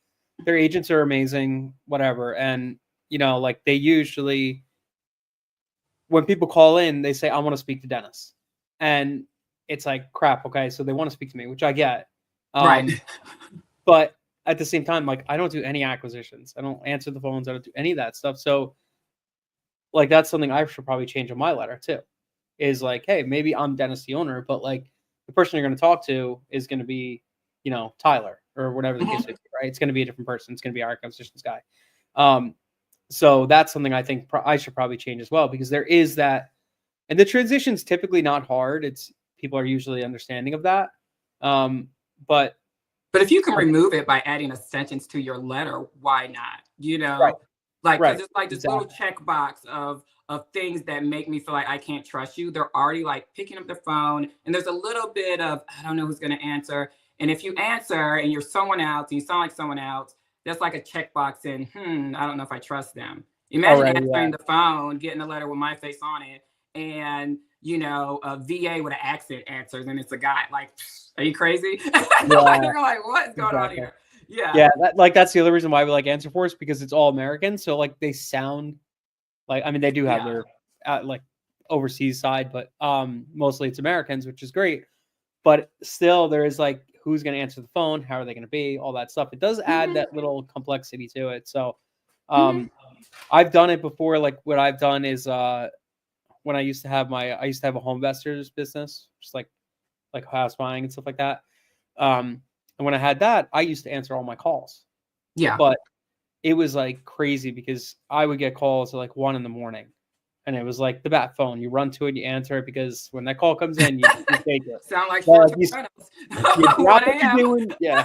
Their agents are amazing, whatever. And, like they usually, when people call in, they say, I want to speak to Dennis. And it's like, crap. Okay. So they want to speak to me, which I get. Right. But at the same time, like I don't do any acquisitions. I don't answer the phones. I don't do any of that stuff. So like, that's something I should probably change on my letter too, is like, hey, maybe I'm Dennis, the owner, but like the person you're going to talk to is going to be, Tyler or whatever the case is, right? It's going to be a different person. It's going to be our acquisitions guy. So that's something I think I should probably change as well, because there is that, and the transition's typically not hard. It's people are usually understanding of that. But if you can remove it by adding a sentence to your letter, why not? Right. Like, because it's like this little checkbox of things that make me feel like I can't trust you. They're already like picking up the phone, and there's a little bit of I don't know who's going to answer. And if you answer and you're someone else and you sound like someone else, that's like a checkbox in I don't know if I trust them. Imagine answering the phone, getting a letter with my face on it, and a VA with an accent answers, and it's a guy. Like, are you crazy? You're like, what is going on here? Yeah. That's the other reason why we like Answer Force, because it's all American. So like they sound like, I mean, they do have their like overseas side, but mostly it's Americans, which is great. But still, there is like, who's going to answer the phone? How are they going to be? All that stuff. It does add that little complexity to it. So I've done it before. Like what I've done is when I used to have a home investors business, just like house buying and stuff like that. And when I had that, I used to answer all my calls. Yeah. But it was like crazy because I would get calls at like 1 a.m. And it was like the bat phone. You run to it, you answer it, because when that call comes in, you take it. Sound like you drop what you're doing. Yeah.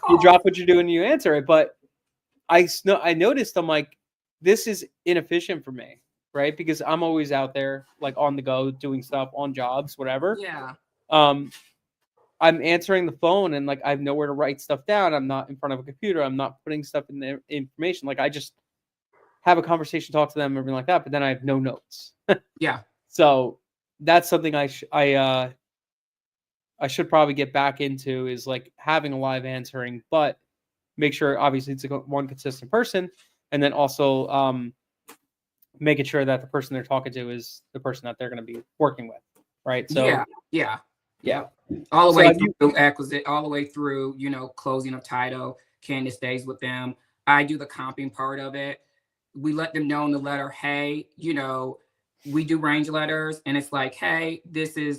You drop what you're doing, you answer it. But I noticed, I'm like, this is inefficient for me, right? Because I'm always out there, like on the go, doing stuff on jobs, whatever. Yeah. I'm answering the phone and like I have nowhere to write stuff down. I'm not in front of a computer. I'm not putting stuff in the information. Like I just have a conversation, talk to them, everything like that. But then I have no notes. Yeah. So that's something I should probably get back into, is like having a live answering, but make sure obviously it's one consistent person, and then also making sure that the person they're talking to is the person that they're going to be working with, right? So yeah. All the way through all the way through, closing of title. Candace stays with them. I do the comping part of it. We let them know in the letter, hey, we do range letters, and it's like, hey,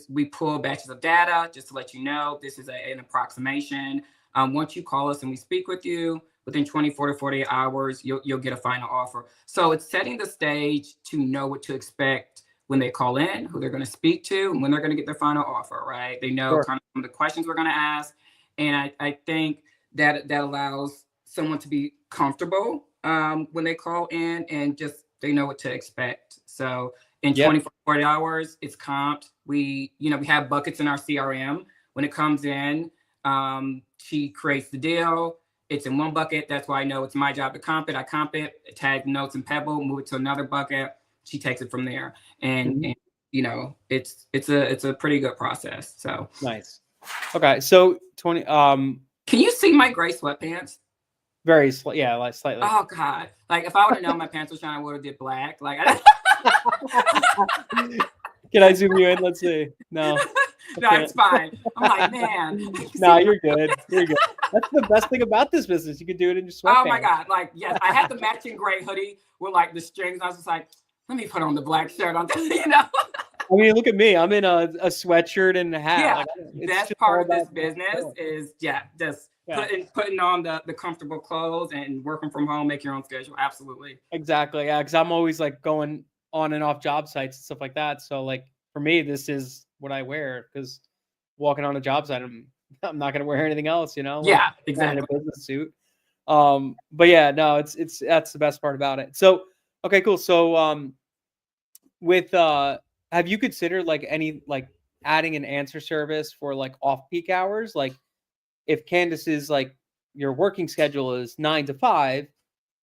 we pull batches of data just to let you know this is an approximation. Once you call us and we speak with you, within 24 to 48 hours, you'll get a final offer. So it's setting the stage to know what to expect when they call in, who they're going to speak to, and when they're going to get their final offer, right? They know kind of some of the questions we're going to ask. And I think that allows someone to be comfortable when they call in, and just they know what to expect. So in 24 to 40 hours, it's comped. We have buckets in our CRM. When it comes in, she creates the deal. It's in one bucket. That's why I know it's my job to comp it. I comp it, tag notes in Pebble, move it to another bucket. She takes it from there, and you know, it's a pretty good process. So Nice. Okay, so 20. Can you see my gray sweatpants? Yeah, like slightly. Oh God! Like if I would have known my pants were shiny, I would have did black. Like, can I zoom you in? Let's see. No. No, it's fine. I'm like, man. No, you're good. You're good. That's the best thing about this business. You can do it in your sweatpants. Oh my God! Like, yes, I had the matching gray hoodie with like the strings. I was just like, let me put on the black shirt. You know. I mean, look at me. I'm in a sweatshirt and a hat. Yeah, like, that's part of this business is just putting on the comfortable clothes and working from home, make your own schedule. Absolutely. Exactly. Yeah, because I'm always like going on and off job sites and stuff like that. So like for me, this is what I wear because walking on a job site, I'm not gonna wear anything else, you know? Like, yeah, exactly. in a business suit. But yeah, no, it's that's the best part about it. So okay, cool. So with have you considered like any like adding an answer service for like off peak hours? Like if Candace's like your working schedule is 9 to 5,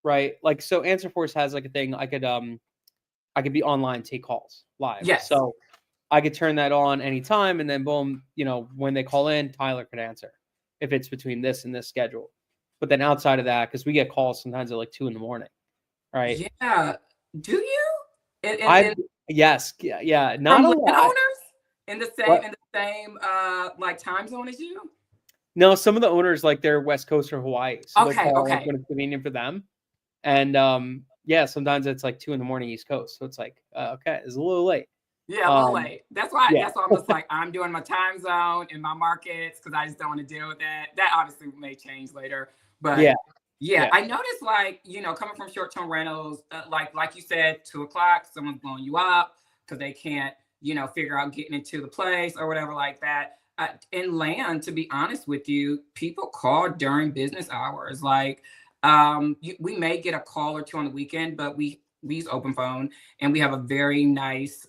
right? Like so AnswerForce has like a thing I could be online, take calls live. Yes. So I could turn that on anytime and then boom, you know, when they call in, Tyler could answer if it's between this and this schedule. But then outside of that, because we get calls sometimes at like 2 a.m, right? Yeah. Do you? Yes, yeah, not from a lot. Owners in the same like time zone as you? No, some of the owners like they're West Coast or Hawaii, so okay, they call okay. when it's convenient for them. And yeah, sometimes it's like 2 a.m. East Coast, so it's like okay, it's a little late. Yeah, a little late. That's why. That's why I'm just like I'm doing my time zone in my markets because I just don't want to deal with that. That obviously may change later, but yeah. I noticed like coming from short-term rentals, like you said, 2 o'clock, someone's blowing you up because they can't figure out getting into the place or whatever like that. In land, to be honest with you, people call during business hours. Like we may get a call or two on the weekend, but we use open phone and we have a very nice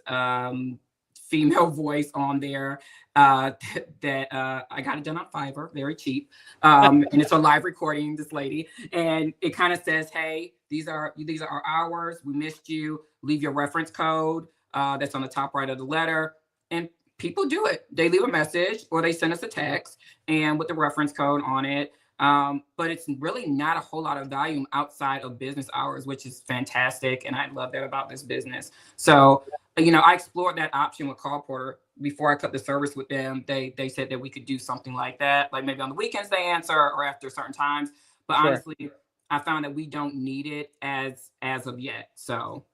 female voice on there that I got it done on Fiverr, very cheap. And it's a live recording, this lady, and it kind of says, hey, these are our hours. We missed you. Leave your reference code that's on the top right of the letter. And people do it. They leave a message or they send us a text and with the reference code on it. But it's really not a whole lot of volume outside of business hours, which is fantastic. And I love that about this business. So, I explored that option with Call Porter before I cut the service with them. They said that we could do something like that, like maybe on the weekends they answer or after certain times. But honestly, I found that we don't need it as of yet. So,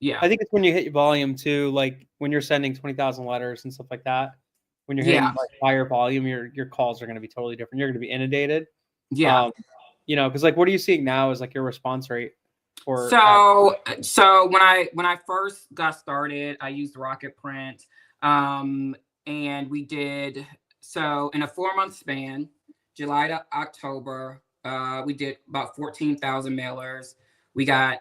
yeah. I think it's when you hit your volume too, like when you're sending 20,000 letters and stuff like that. When you're hitting like higher volume, your calls are going to be totally different. You're going to be inundated. Yeah. Because like what are you seeing now is like your response rate for so when I first got started, I used Rocket Print. And we did so in a 4-month span, July to October, we did about 14,000 mailers. We got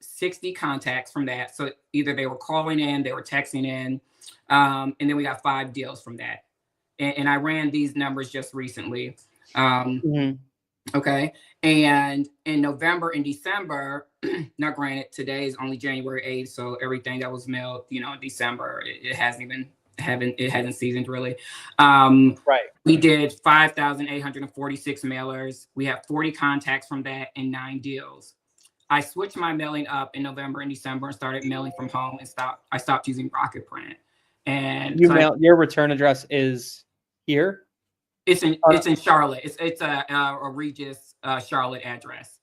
60 contacts from that. So either they were calling in, they were texting in, and then we got 5 deals from that. And I ran these numbers just recently. Okay. And in November and December, now granted, today is only January 8th. So everything that was mailed, in December, it hasn't seasoned really. Right. We did 5,846 mailers. We have 40 contacts from that and 9 deals. I switched my mailing up in November and December and started mailing from home and I stopped using Rocket Print. And your return address is here? It's in Charlotte. It's a Regis Charlotte address.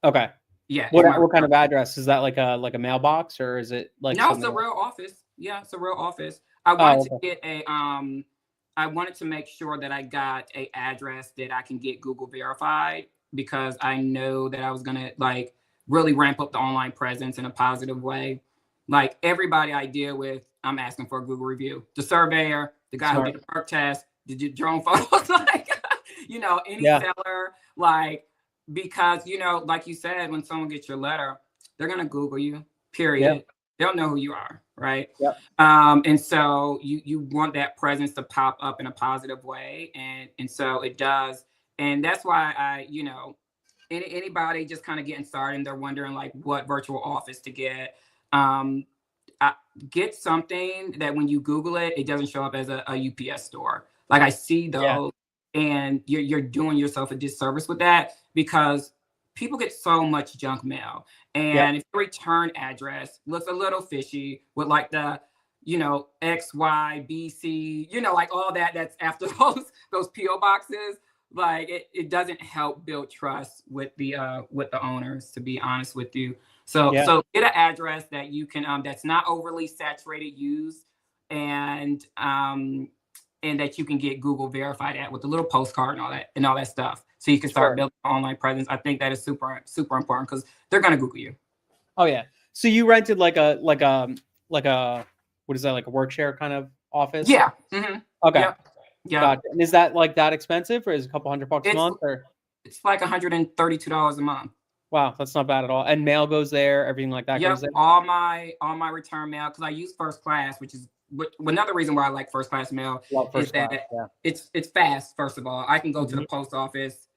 Okay. Yeah. What kind of address is that? Like a mailbox or is it like? No, it's a real office. Yeah, it's a real office. I wanted to get I wanted to make sure that I got a address that I can get Google verified because I know that I was gonna like really ramp up the online presence in a positive way. Like everybody I deal with, I'm asking for a Google review. The surveyor, the guy who did the perk test, the drone photos, like, any seller, like, because, like you said, when someone gets your letter, they're going to Google you, period. Yep. They don't know who you are, right? Yep. And so you want that presence to pop up in a positive way. And so it does And that's why anybody just kind of getting started and they're wondering like what virtual office to get. Um, get something that when you Google it, it doesn't show up as a UPS store. Like I see those, and you're doing yourself a disservice with that because people get so much junk mail. And if the return address looks a little fishy with like the, XYBC, like all that's after those PO boxes, like it doesn't help build trust with the owners, to be honest with you. So get an address that you can that's not overly saturated use, and that you can get Google verified at with a little postcard and all that stuff. So you can start building an online presence. I think that is super, super important because they're gonna Google you. Oh yeah. So you rented like a what is that, like a work share kind of office? Yeah. Mm-hmm. Okay. Yeah. Gotcha. And is that like that expensive, or is it a couple $100 a month? Or it's like $132 a month. Wow, that's not bad at all. And mail goes there, everything like that goes there. All my return mail, because I use first class, which is another reason why I like first class mail is that it's fast. First of all, I can go to the post office,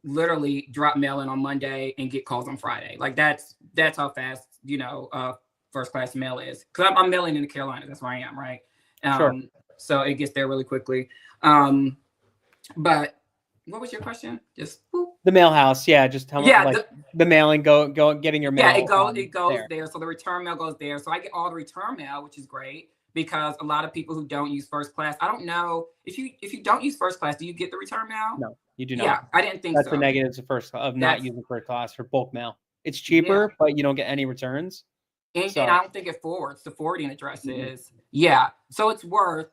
literally drop mail in on Monday and get calls on Friday. Like that's how fast first class mail is. Because I'm mailing in the Carolinas, that's where I am, right? So it gets there really quickly. But what was your question? Just the mail house, just tell me the mailing go getting your mail. Yeah, it goes there. So the return mail goes there. So I get all the return mail, which is great because a lot of people who don't use first class, I don't know if you don't use first class, do you get the return mail? No, you do not. Yeah, I didn't think that's so. The negatives of not using first class for bulk mail. It's cheaper, but you don't get any returns. And I don't think it forwards. The forwarding address is so it's worth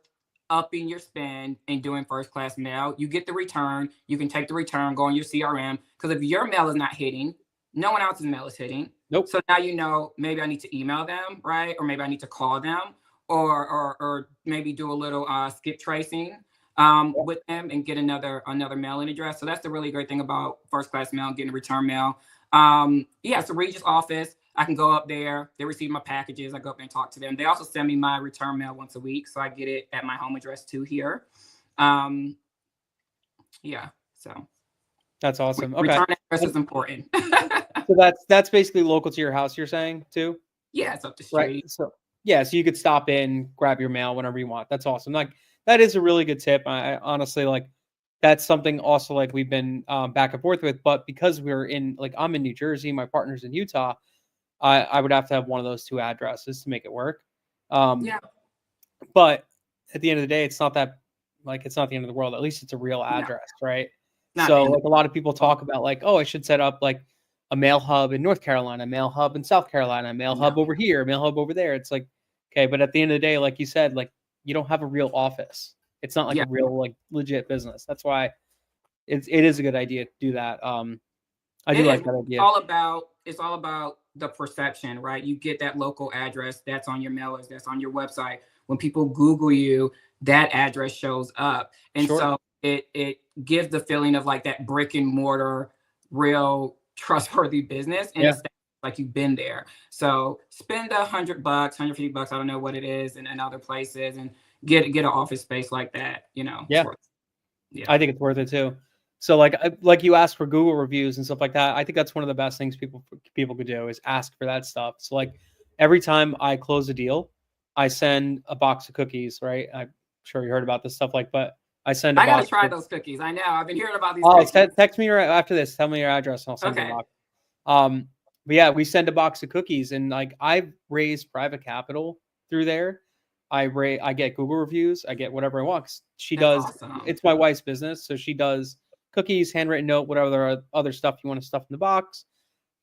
upping your spend and doing first class mail. You get the return. You can take the return, go on your CRM. Because if your mail is not hitting, no one else's mail is hitting. Nope. So now maybe I need to email them, right? Or maybe I need to call them, or maybe do a little skip tracing with them and get another mailing address. So that's the really great thing about first class mail, getting return mail. So Regis office. I can go up there. They receive my packages. I go up there and talk to them. They also send me my return mail once a week, so I get it at my home address too here. So that's awesome. Okay, return address is important. So that's basically local to your house, you're saying too? Yeah, it's up the street. Right. So so you could stop in, grab your mail whenever you want. That's awesome. Like that is a really good tip. I honestly that's something also like we've been back and forth with, but because we're in I'm in New Jersey, my partner's in Utah. I would have to have one of those two addresses to make it work. But at the end of the day, it's not that it's not the end of the world. At least it's a real address, right? So a lot of people talk about I should set up a mail hub in North Carolina, a mail hub in South Carolina, a mail hub over here, a mail hub over there. It's okay, but at the end of the day, like you said, you don't have a real office. It's not a real legit business. That's why it is a good idea to do that. I do like that idea. It's all about the perception, right? You get that local address that's on your mailers, that's on your website. When people Google you, that address shows up. And so it gives the feeling of that brick and mortar, real trustworthy business. And it's you've been there. So spend $100, $150, I don't know what it is, in other places, and get an office space like that, I think it's worth it too. So like you asked for Google reviews and stuff like that. I think that's one of the best things people could do is ask for that stuff. So every time I close a deal, I send a box of cookies, right? I'm sure you heard about this stuff, but I send a box. I gotta try those cookies. I know. I've been hearing about these. Text me right after this. Tell me your address and I'll send you a box. But we send a box of cookies, and I've raised private capital through there. I get Google reviews. I get whatever I want. She does. Awesome. It's my wife's business, so she does cookies, handwritten note, whatever other stuff you want to stuff in the box,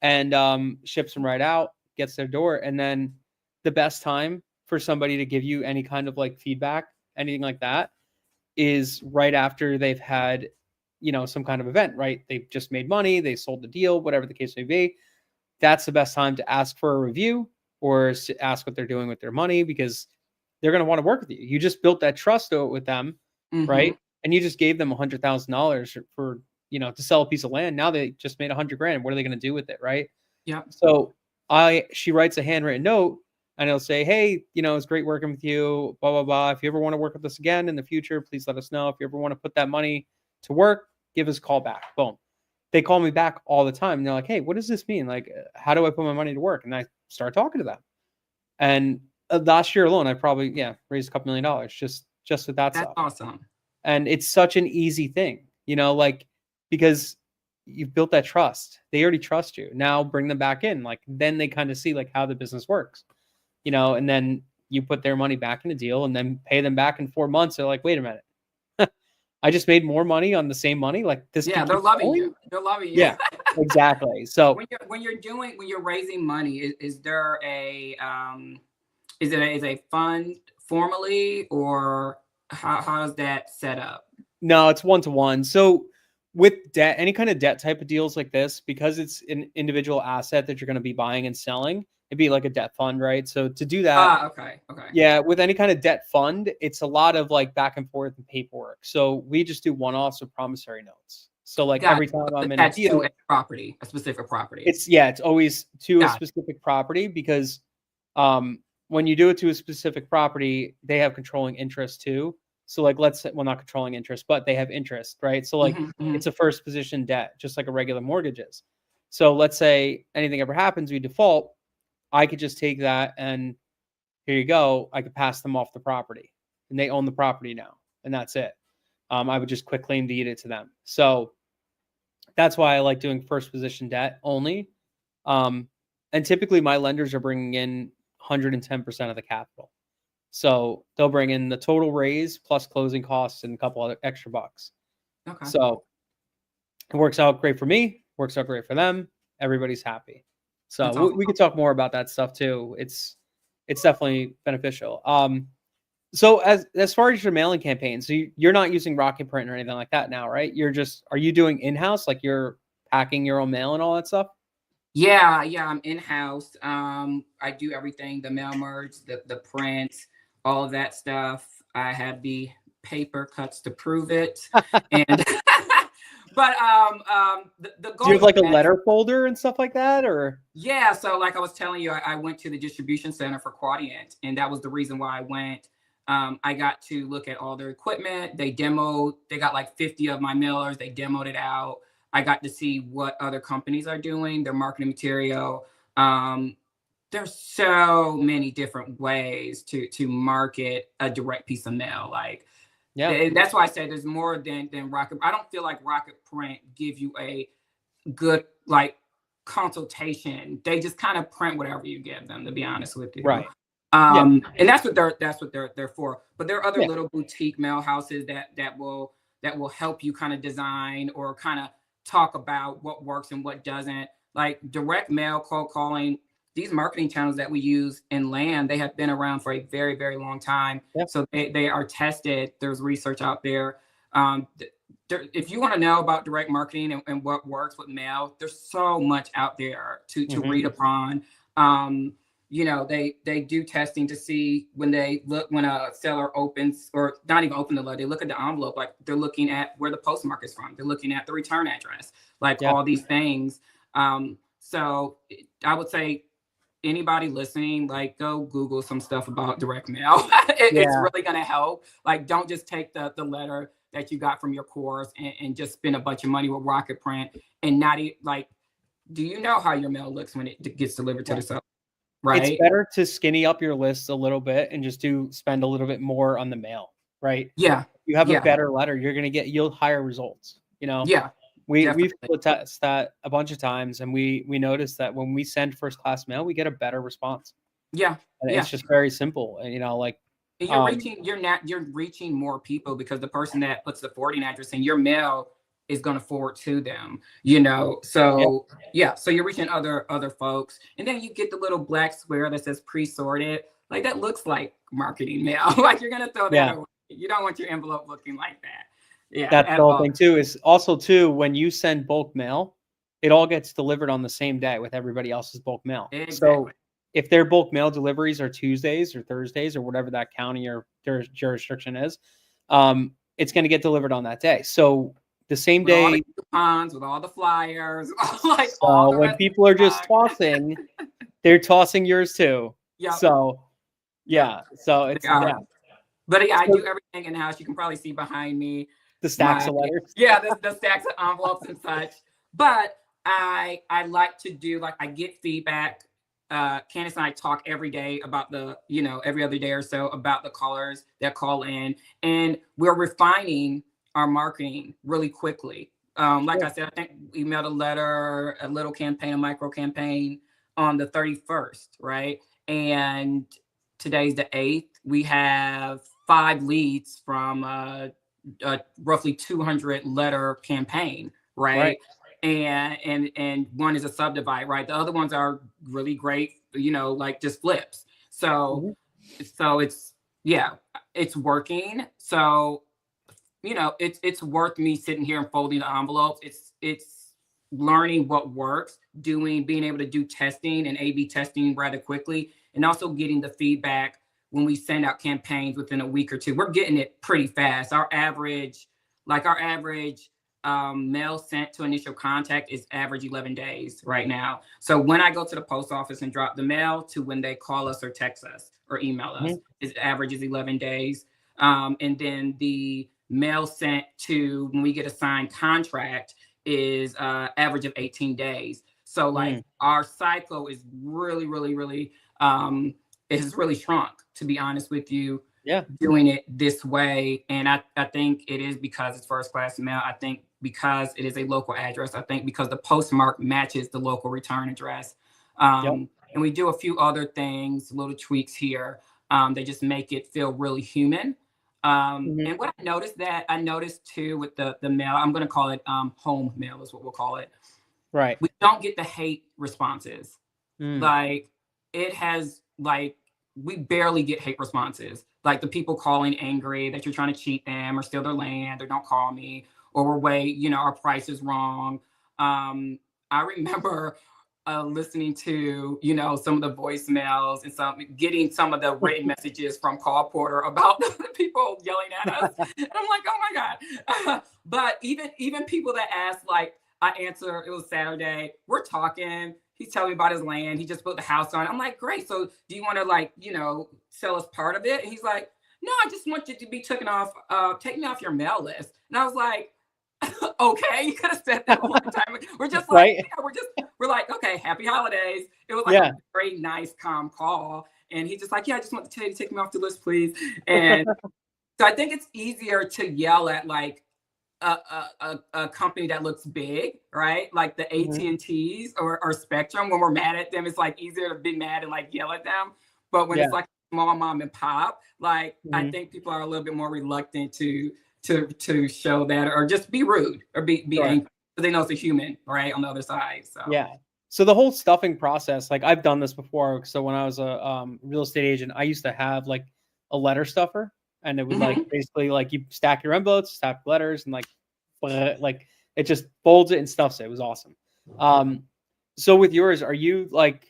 and ships them right out, gets their door. And then the best time for somebody to give you any kind of feedback, anything like that, is right after they've had, some kind of event, right? They've just made money, they sold the deal, whatever the case may be. That's the best time to ask for a review or ask what they're doing with their money, because they're going to want to work with you. You just built that trust with them, right? And you just gave them $100,000 for, to sell a piece of land. Now they just made $100,000. What are they going to do with it? Right. Yeah. So she writes a handwritten note, and it'll say, hey, it's great working with you, blah, blah, blah. If you ever want to work with us again in the future, please let us know. If you ever want to put that money to work, give us a call back. Boom. They call me back all the time. And they're like, hey, what does this mean? Like, how do I put my money to work? And I start talking to them. And last year alone, I probably, raised a couple $1 million just with that That's stuff. awesome. And it's such an easy thing, like, because you've built that trust. They already trust you. Now bring them back in. Like, then they kind of see like how the business works, and then you put their money back in the deal and then pay them back in 4 months. They're like, wait a minute. I just made more money on the same money. Like this. Yeah, they're loving you. They're loving you. Yeah, exactly. So when you're raising money, is there is a fund formally, or how is that set up? No, it's 1-to-1. So with debt, any kind of debt type of deals like this, because it's an individual asset that you're going to be buying and selling, it'd be like a debt fund, right? So to do that, okay. Yeah, with any kind of debt fund, it's a lot of like back and forth and paperwork. So we just do one-offs with promissory notes. So like every time I'm in a deal, a specific property. It's always to a Got specific property, because when you do it to a specific property, they have controlling interest too. So like, let's say, well, not controlling interest, but they have interest, right? So like it's a first position debt, just like a regular mortgage is. So let's say anything ever happens, we default, I could just take that and here you go. I could pass them off the property and they own the property now, and that's it. I would just quit claim deed it to them. So that's why I like doing first position debt only. And typically my lenders are bringing in 110% of the capital. So they'll bring in the total raise plus closing costs and a couple other extra bucks. Okay. So it works out great for me, works out great for them. Everybody's happy. So awesome. we could talk more about that stuff too. It's definitely beneficial. So as far as your mailing campaign, so you're not using Rocket Print or anything like that now, right? Are you doing in-house? Like you're packing your own mail and all that stuff? Yeah, I'm in-house. I do everything, the mail merge, the print, all of that stuff. I have the paper cuts to prove it. And but the goal. Do you have like a letter folder and stuff like that, or? Yeah, so like I was telling you, I went to the distribution center for Quadient, and that was the reason why I went. I got to look at all their equipment. They got like 50 of my mailers. They demoed it out. I got to see what other companies are doing, their marketing material. There's so many different ways to market a direct piece of mail. Like, and that's why I say there's more than Rocket. I don't feel like Rocket Print give you a good like consultation. They just kind of print whatever you give them, to be honest with you. Right. And that's what they're for. But there are other little boutique mail houses that will help you kind of design or kind of talk about what works and what doesn't. Like direct mail, cold calling, these marketing channels that we use in land, they have been around for a very, very long time. Yep. So they are tested. There's research out there. If you want to know about direct marketing and what works with mail, there's so much out there to read upon. They do testing to see when a seller opens, or not even open the letter, they look at the envelope, like they're looking at where the postmark is from. They're looking at the return address, like all these things. So I would say anybody listening, like go Google some stuff about direct mail. It's really going to help. Like, don't just take the letter that you got from your course and just spend a bunch of money with Rocket Print and not like, do you know how your mail looks when it gets delivered to the seller? Right. It's better to skinny up your list a little bit and just spend a little bit more on the mail, right? Yeah. You have a better letter, you'll higher results, Yeah. We've tested that a bunch of times, and we noticed that when we send first class mail, we get a better response. Yeah. And it's just very simple. And you're reaching more people, because the person that puts the forwarding address in your mail is going to forward to them, so so you're reaching other folks, and then you get the little black square that says pre-sorted, like that looks like marketing mail. Like you're going to throw that away. You don't want your envelope looking like that. Yeah, that's the whole thing too. Is also too, when you send bulk mail, it all gets delivered on the same day with everybody else's bulk mail. Exactly. So if their bulk mail deliveries are Tuesdays or Thursdays or whatever that county or their jurisdiction is, it's going to get delivered on that day. So the same day, all the coupons, with all the flyers, like when people are just tossing, they're tossing yours too. Yeah. So so it's But I do everything in house. You can probably see behind me. The stacks of letters. Yeah, the stacks of envelopes and such. But I like to do, like, I get feedback. Candace and I talk every day about every other day or so about the callers that call in, and we're refining our marketing really quickly. Like I said, I think we mailed a letter, a little campaign, a micro campaign on the 31st, right? And today's the 8th. We have 5 leads from a roughly 200 letter campaign, right? And one is a subdivide, right? The other ones are really great, like just flips. So it's working. So it's worth me sitting here and folding the envelopes. It's learning what works, being able to do testing and A/B testing rather quickly, and also getting the feedback when we send out campaigns within a week or two. We're getting it pretty fast. Our average mail sent to initial contact is average 11 days right now. So when I go to the post office and drop the mail to when they call us or text us or email us, is average is 11 days. And then the mail sent to when we get a signed contract is average of 18 days. So like our cycle is really, really, really, it has really shrunk, to be honest with you. Yeah. Doing it this way. And I think it is because it's first class mail. I think because it is a local address. I think because the postmark matches the local return address. And we do a few other things, little tweaks here. They just make it feel really human. And what I noticed too with the mail, I'm going to call it home mail is what we'll call it. Right. We don't get the hate responses. Like we barely get hate responses. Like the people calling angry that you're trying to cheat them or steal their land or don't call me or our price is wrong. I remember listening to, some of the voicemails and getting some of the written messages from Call Porter about the people yelling at us. And I'm like, oh my God. But even people that ask, like, I answer, it was Saturday, we're talking, he's telling me about his land, he just put the house on. I'm like, great, so do you want to sell us part of it? And he's like, no, I just want you to be take me off your mail list. And I was like, okay, you could have said that a long time ago. We're just like, we're like, okay, happy holidays. It was like a very nice, calm call. And he's just like, yeah, I just want to tell you to take me off the list, please. And so I think it's easier to yell at like a company that looks big, right? Like the AT&Ts or Spectrum. When we're mad at them, it's like easier to be mad and like yell at them. But when it's like small mom and pop, like I think people are a little bit more reluctant to show that or just be rude or be angry because they know it's a human, right, on the other side. So so the whole stuffing process, like I've done this before. So when I was a real estate agent, I used to have like a letter stuffer, and it would like basically like you stack your envelopes, stack letters, and like it just folds it and stuffs it. It was awesome. So with yours, are you like,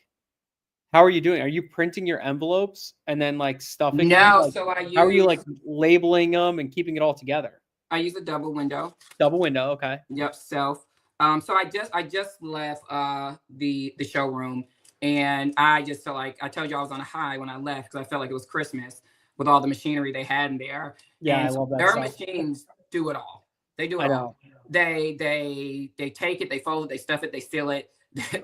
how are you doing? Are you printing your envelopes and then like stuffing them? No, Like, so how are you like labeling them and keeping it all together? I use a double window. Double window, okay. Yep, self. So I just left the showroom, and I just felt like, I told you I was on a high when I left because I felt like it was Christmas with all the machinery they had in there. Yeah, and I love that their stuff. Machines do it all. They do it all. They take it, they fold it, they stuff it, they seal it,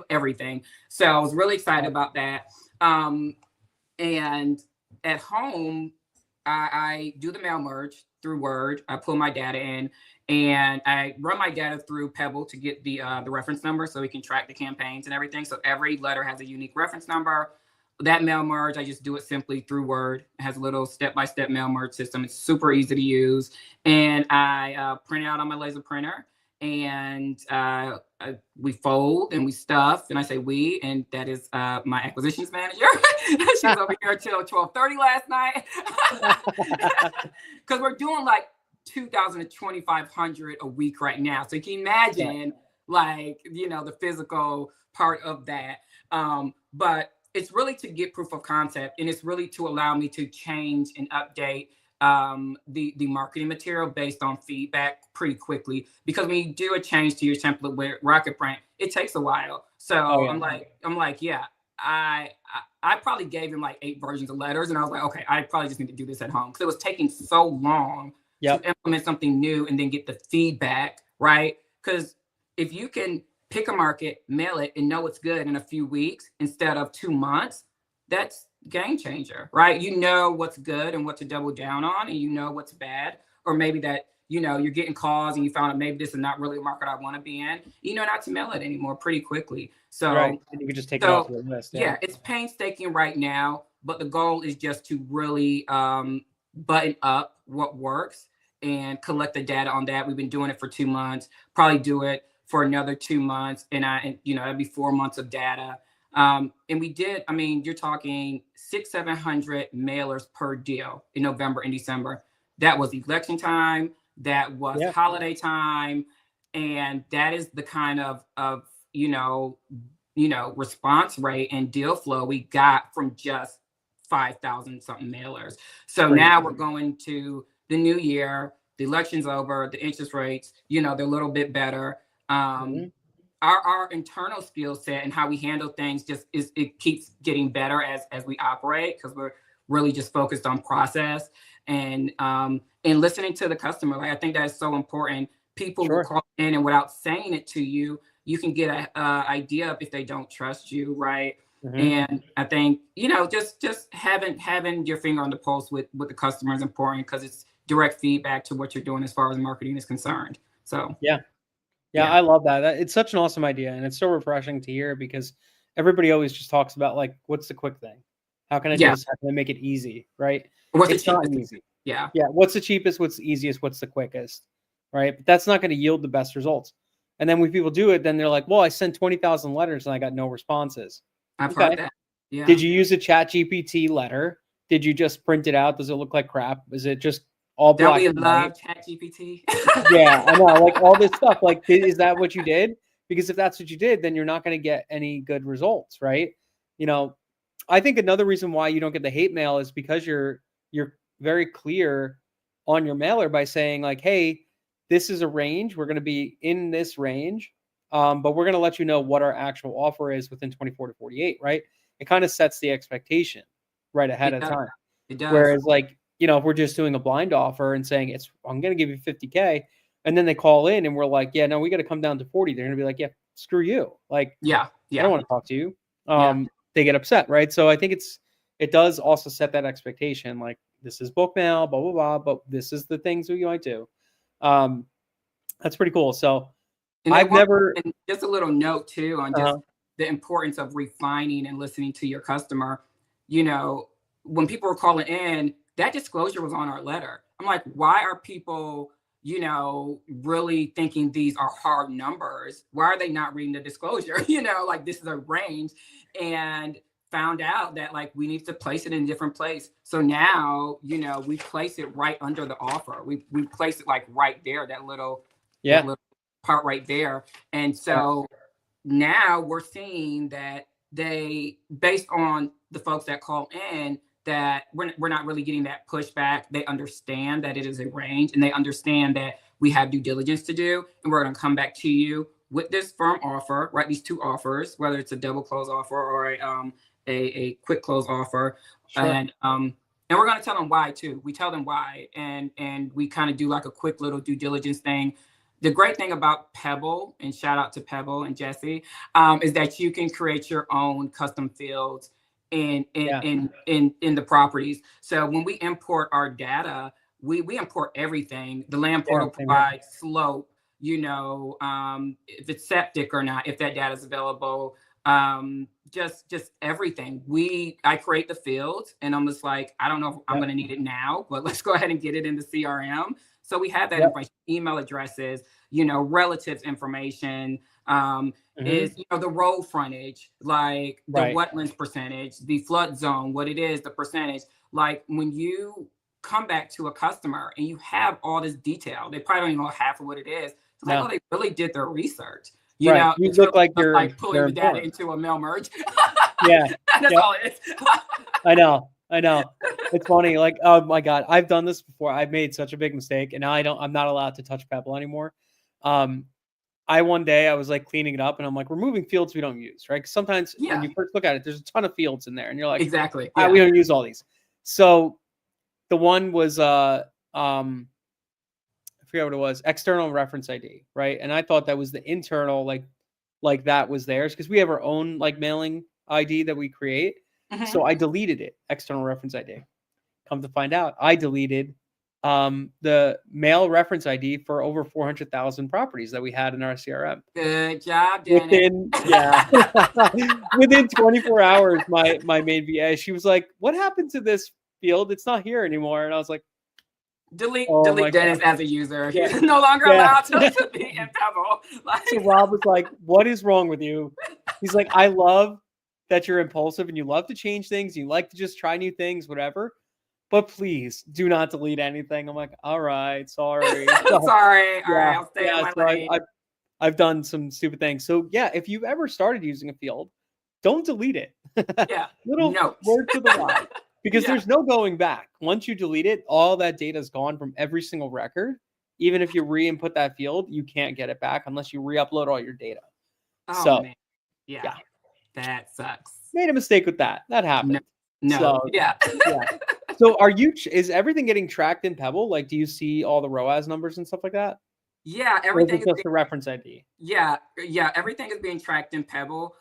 everything. So I was really excited about that. And at home, I do the mail merge through Word. I pull my data in, and I run my data through Pebble to get the reference number so we can track the campaigns and everything. So every letter has a unique reference number. That mail merge, I just do it simply through Word. It has a little step-by-step mail merge system. It's super easy to use. And I print it out on my laser printer, and we fold and we stuff. And I say we, and that is my acquisitions manager. She was over here till 12:30 last night. Because we're doing like 2,000 to 2,500 a week right now. So you can imagine the physical part of that. But it's really to get proof of concept, and it's really to allow me to change and update the marketing material based on feedback pretty quickly. Because when you do a change to your template with Rocket Print, it takes a while. So I'm like, yeah, I probably gave him like 8 versions of letters, and I was like, okay, I probably just need to do this at home because it was taking so long to Yep. implement something new and then get the feedback, right? Because if you can pick a market, mail it, and know it's good in a few weeks instead of 2 months, that's game changer, right? You know what's good and what to double down on, and you know what's bad, or maybe that you're getting calls and you found out maybe this is not really a market I want to be in. You know not to mail it anymore pretty quickly. Right. So And you can just take it off so your list. yeah, it's painstaking right now, but the goal is just to really button up what works and collect the data on that. We've been doing it for 2 months, probably do it for another 2 months, and that'd be 4 months of data. And we did, I mean, you're talking 600-700 mailers per deal in November and December. That was election time, that was holiday time, and that is the kind of response rate and deal flow we got from just 5,000 something mailers. So now we're going to the new year, the election's over, the interest rates, they're a little bit better. Our internal skill set and how we handle things it keeps getting better as we operate, because we're really just focused on process and listening to the customer. Like, I think that is so important. People will call in, and without saying it to you, you can get an idea of if they don't trust you, right? And I think just having your finger on the pulse with the customer is important, because it's direct feedback to what you're doing as far as marketing is concerned. So yeah, I love that. It's such an awesome idea, and it's so refreshing to hear, because everybody always just talks about, like, what's the quick thing? How can I do this? How can I make it easy? Right? It's not easy. Yeah. What's the cheapest? What's the easiest? What's the quickest? Right? But that's not going to yield the best results. And then when people do it, then they're like, well, I sent 20,000 letters and I got no responses. I've heard that. Yeah. Did you use a ChatGPT letter? Did you just print it out? Does it look like crap? Is it just all black and white? ChatGPT. Yeah, I know. Like, all this stuff. Like, is that what you did? Because if that's what you did, then you're not going to get any good results, right? I think another reason why you don't get the hate mail is because you're very clear on your mailer by saying, like, hey, this is a range. We're going to be in this range, but we're going to let you know what our actual offer is within 24 to 48, right? It kind of sets the expectation right ahead of time. It does. Whereas, like, if we're just doing a blind offer and saying I'm going to give you 50K, and then they call in and we're like, yeah, no, we got to come down to 40. They're going to be like, yeah, screw you. Like, I don't want to talk to you. They get upset, right? So I think it does also set that expectation. Like, this is book mail, blah, blah, blah, but this is the things we might do. That's pretty cool. So and just a little note too on just the importance of refining and listening to your customer. When people were calling in, that disclosure was on our letter. I'm like, why are people, really thinking these are hard numbers? Why are they not reading the disclosure? Like, this is a range. And found out that, like, we need to place it in a different place. So now, we place it right under the offer. We place it, like, right there, that little part right there. And so now we're seeing that they, based on the folks that call in, that we're not really getting that pushback. They understand that it is a range, and they understand that we have due diligence to do, and we're going to come back to you with this firm offer, right? These two offers, whether it's a double close offer or a quick close offer. And we're going to tell them why too. We tell them why, and we kind of do like a quick little due diligence thing. The great thing about Pebble, and shout out to Pebble and Jesse, is that you can create your own custom fields in the properties. So when we import our data, we import everything. The land portal provides slope, if it's septic or not, if that data is available, just everything. I create the fields, and I'm just like, I don't know if I'm going to need it now, but let's go ahead and get it in the CRM. So we have that information, email addresses, relatives information, is, the road frontage, like the wetlands percentage, the flood zone, what it is, the percentage. Like, when you come back to a customer and you have all this detail, they probably don't even know half of what it is. It's like, oh, they really did their research. You look really like you're like pulling the data into a mail merge. That's all it is. I know. It's funny. Like, oh my God, I've done this before. I've made such a big mistake, and now I'm not allowed to touch Pebble anymore. One day I was like cleaning it up, and I'm like, removing fields we don't use, right? Because sometimes when you first look at it, there's a ton of fields in there, and you're like, exactly, we don't use all these. So the one was forget what it was, external reference ID, right? And I thought that was the internal, like that was theirs because we have our own like mailing ID that we create. So I deleted it, external reference ID. Come to find out, I deleted the mail reference ID for over 400,000 properties that we had in our CRM. Good job, Dennis. Within 24 hours, my main VA, she was like, "What happened to this field? It's not here anymore." And I was like, delete Dennis as a user. Yeah. He's no longer allowed to be in Pebble. Like, so Rob was like, "What is wrong with you?" He's like, "I love that you're impulsive and you love to change things. You like to just try new things, whatever. But please do not delete anything." I'm like, "All right, sorry." Sorry. All right, I'll stay on my lane. I've done some stupid things. So yeah, if you've ever started using a field, don't delete it. Yeah. Little word to the wise. Because there's no going back. Once you delete it, all that data is gone from every single record. Even if you re-input that field, you can't get it back unless you re-upload all your data. Oh, man. Yeah. That sucks. Made a mistake with that. That happened. No. So, yeah. So is everything getting tracked in Pebble? Like, do you see all the ROAS numbers and stuff like that? Yeah, everything is just a reference ID. Yeah, everything is being tracked in Pebble.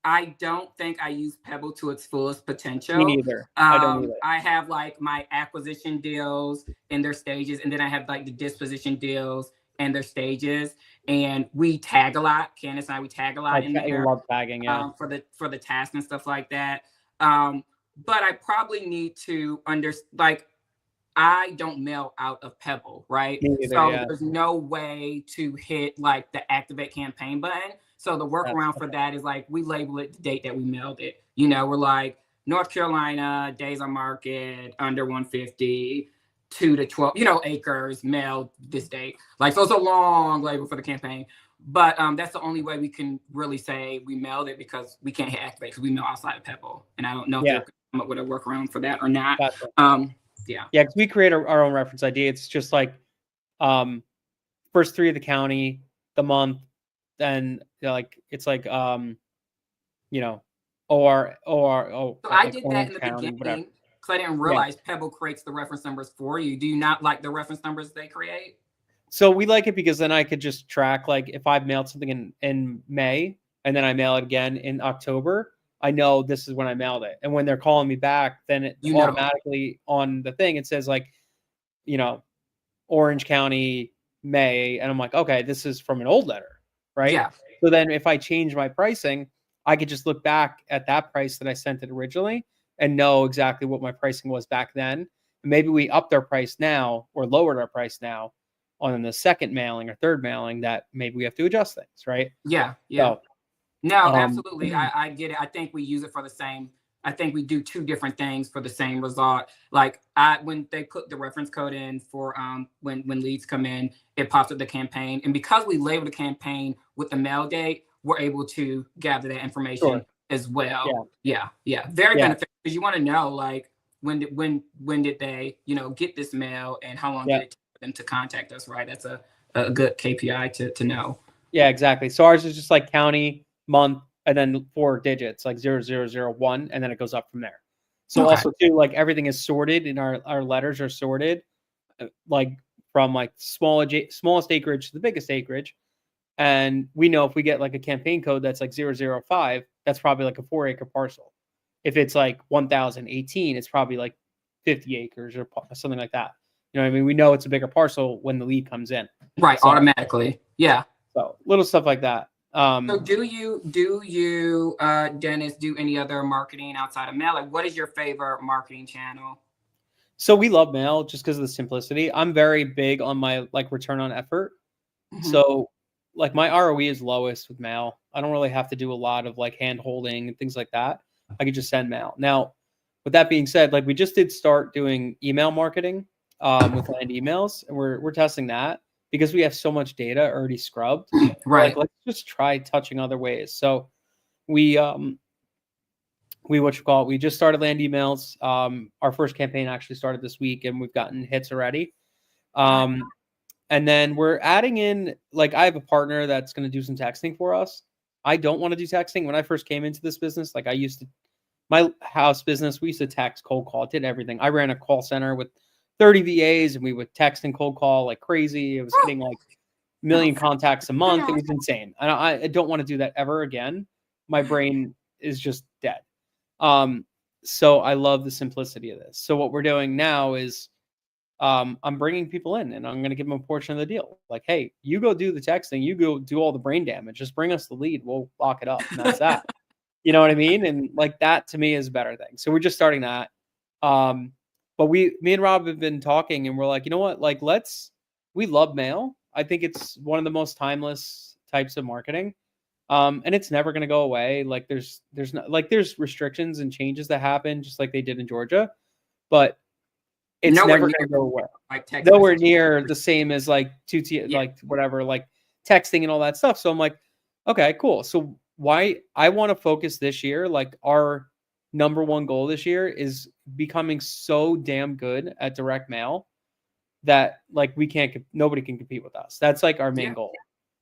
I don't think I use Pebble to its fullest potential. Me neither. I don't either. I have like my acquisition deals in their stages, and then I have like the disposition deals and their stages. And we tag a lot. Candace and I tag a lot in there. I love tagging, for the tasks and stuff like that. But I probably need to I don't mail out of Pebble, right? There's no way to hit like the activate campaign button. So the workaround for that is like we label it the date that we mailed it. We're like North Carolina, days on market, under 150, 2 to 12, acres, mailed this date. Like, so it's a long label for the campaign. But that's the only way we can really say we mailed it, because we can't hit activate because we mail outside of Pebble. And I don't know if they're going to come up with a workaround for that or not. Yeah, because we create our own reference ID. It's just like first 3 of the county, the month, then it's like OR. So I did that in the beginning because I didn't realize Pebble creates the reference numbers for you. Do you not like the reference numbers they create? So we like it because then I could just track, like, if I've mailed something in May and then I mail it again in October, I know this is when I mailed it. And when they're calling me back, then it automatically on the thing, it says like, Orange County, May. And I'm like, okay, this is from an old letter, right? Yeah. So then if I change my pricing, I could just look back at that price that I sent it originally and know exactly what my pricing was back then. And maybe we upped our price now or lowered our price now on the second mailing or third mailing, that maybe we have to adjust things, right? Yeah. So, no, absolutely. I get it. I think we use it for the same. I think we do 2 different things for the same result. Like when they put the reference code in for when leads come in, it pops up the campaign. And because we label the campaign with the mail date, we're able to gather that information as well. Yeah. Very beneficial, because you want to know, like, when did they, get this mail, and how long did it take for them to contact us, right? That's a good KPI to know. Yeah, exactly. So ours is just like county, month, and then 4 digits, like 0001, and then it goes up from there. So also too, like, everything is sorted, and our letters are sorted, like from like smallest acreage to the biggest acreage. And we know if we get like a campaign code that's like 005, that's probably like a 4-acre parcel. If it's like 1018, it's probably like 50 acres or something like that. You know what I mean? We know it's a bigger parcel when the lead comes in. Right, so, automatically. Yeah. So little stuff like that. So do you, Dennis, do any other marketing outside of mail? Like, what is your favorite marketing channel? So we love mail just because of the simplicity. I'm very big on my like return on effort. So like my ROE is lowest with mail. I don't really have to do a lot of like hand holding and things like that. I could just send mail. Now, with that being said, like we just did start doing email marketing with land emails, and we're testing that because we have so much data already scrubbed. Right. Like, let's just try touching other ways. So we just started land emails. Our first campaign actually started this week, and we've gotten hits already. And then we're adding in, like, I have a partner that's going to do some texting for us. I don't want to do texting. When I first came into this business, like my house business, we used to text, cold call, did everything. I ran a call center with 30 VAs and we would text and cold call like crazy. It was hitting like a million contacts a month. It was insane. I don't want to do that ever again. My brain is just dead. So I love the simplicity of this. So what we're doing now is I'm bringing people in and I'm going to give them a portion of the deal. Like, hey, you go do the texting, you go do all the brain damage. Just bring us the lead. We'll lock it up. And that's that. You know what I mean? And like that to me is a better thing. So we're just starting that. But me and Rob have been talking and we're like, you know what? Like, we love mail. I think it's one of the most timeless types of marketing. And it's never going to go away. Like there's restrictions and changes that happen just like they did in Georgia, but it's nowhere never near going to go away. like text Nowhere messaging. near the same as like like whatever, like texting and all that stuff. So I'm like, okay, cool. So why I want to focus this year, like our number one goal this year is becoming so damn good at direct mail that like nobody can compete with us. That's like our main goal.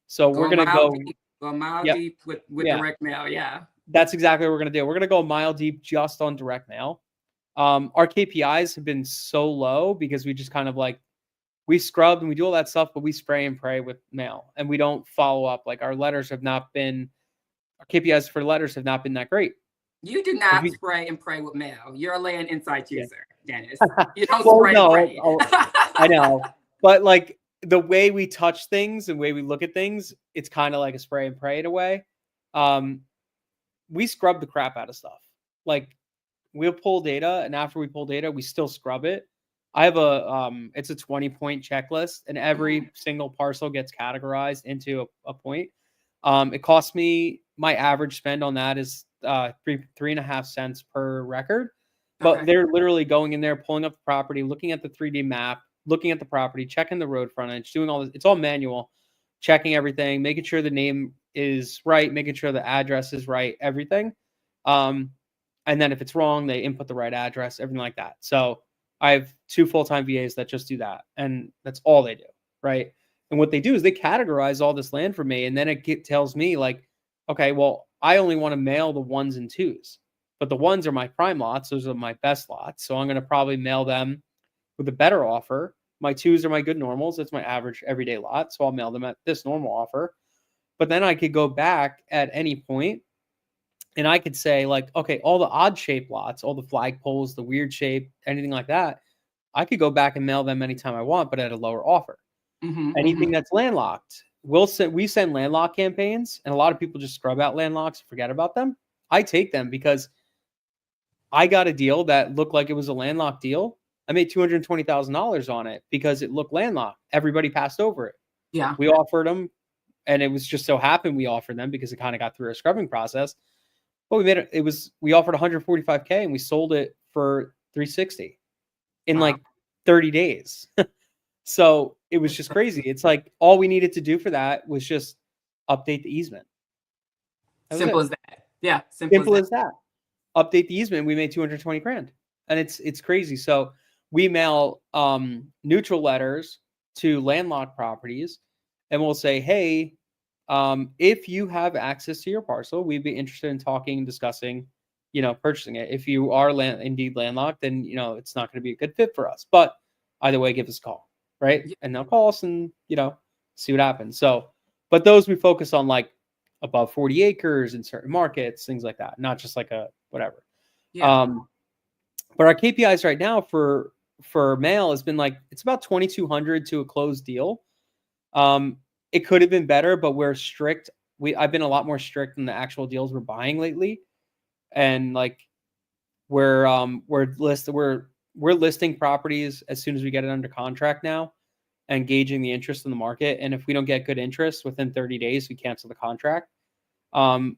So we're going to go a mile deep with direct mail. Yeah. That's exactly what we're going to do. We're going to go a mile deep just on direct mail. Our KPIs have been so low because we just kind of like, we scrub and we do all that stuff, but we spray and pray with mail and we don't follow up. Like our KPIs for letters have not been that great. You do not spray and pray with mail. You're a land insight user, Dennis. You don't spray and pray. I know. But like the way we touch things and the way we look at things, it's kind of like a spray and pray in a way. We scrub the crap out of stuff. Like we'll pull data, and after we pull data, we still scrub it. I have it's a 20-point checklist, and every single parcel gets categorized into a point. It costs me, my average spend on that is 3.5 cents per record. But they're literally going in there, pulling up the property, looking at the 3D map, looking at the property, checking the road frontage, doing all this. It's all manual, checking everything, making sure the name is right, making sure the address is right, everything. And then if it's wrong, they input the right address, everything like that. So I have 2 full-time VAs that just do that. And that's all they do, right? And what they do is they categorize all this land for me. And then it tells me like, okay, well, I only want to mail the 1s and 2s. But the 1s are my prime lots. Those are my best lots. So I'm going to probably mail them with a better offer. My 2s are my good normals. That's my average everyday lot. So I'll mail them at this normal offer. But then I could go back at any point and I could say like, okay, all the odd shaped lots, all the flagpoles, the weird shape, anything like that, I could go back and mail them anytime I want, but at a lower offer. Anything that's landlocked, we send landlocked campaigns, and a lot of people just scrub out landlocks and forget about them. I take them because I got a deal that looked like it was a landlocked deal. I made $220,000 on it because it looked landlocked. Everybody passed over it. Yeah. We offered them, and it was just so happened we offered them because it kind of got through a scrubbing process. But we offered 145K and we sold it for 360 in like 30 days. So it was just crazy. It's like all we needed to do for that was just update the easement. Simple as that. Yeah. Simple as that. Update the easement. We made 220 grand, and it's crazy. So we mail neutral letters to landlocked properties, and we'll say, hey, if you have access to your parcel, we'd be interested in talking and discussing, purchasing it. If you are indeed landlocked, then, it's not going to be a good fit for us. But either way, give us a call, right? Yeah. And they'll call us and, see what happens. So, but those we focus on like above 40 acres in certain markets, things like that, not just like a whatever. Yeah. But our KPIs right now for mail has been like, it's about 2,200 to a closed deal. It could have been better, but we're strict. I've been a lot more strict in the actual deals we're buying lately. And like we're listing properties as soon as we get it under contract now and gauging the interest in the market. And if we don't get good interest within 30 days, we cancel the contract.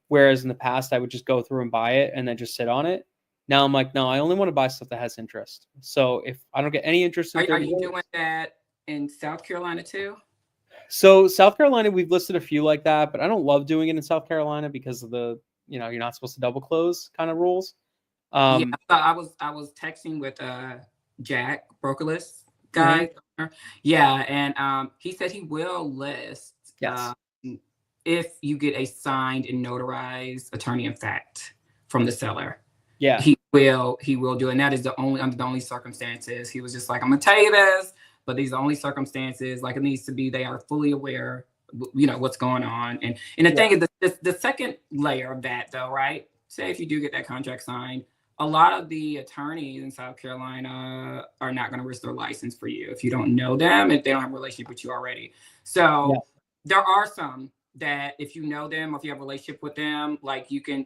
Whereas in the past, I would just go through and buy it and then just sit on it. Now I'm like, no, I only want to buy stuff that has interest. So if I don't get any interest in 30 are you doing that in South Carolina too? So South Carolina, we've listed a few like that, but I don't love doing it in South Carolina because of the, you're not supposed to double close kind of rules. Yeah, so I was texting with Jack Brokerless guy. Mm-hmm. Yeah, and he said he will list if you get a signed and notarized attorney in fact from the seller. Yeah. he will do it. And that is under the only circumstances. He was just like, I'm gonna tell you this, but these are the only circumstances. Like, it needs to be, they are fully aware, what's going on. And the thing is, the second layer of that, though, right? Say if you do get that contract signed, a lot of the attorneys in South Carolina are not going to risk their license for you if you don't know them, if they don't have a relationship with you already. So there are some that if you know them or if you have a relationship with them, like you can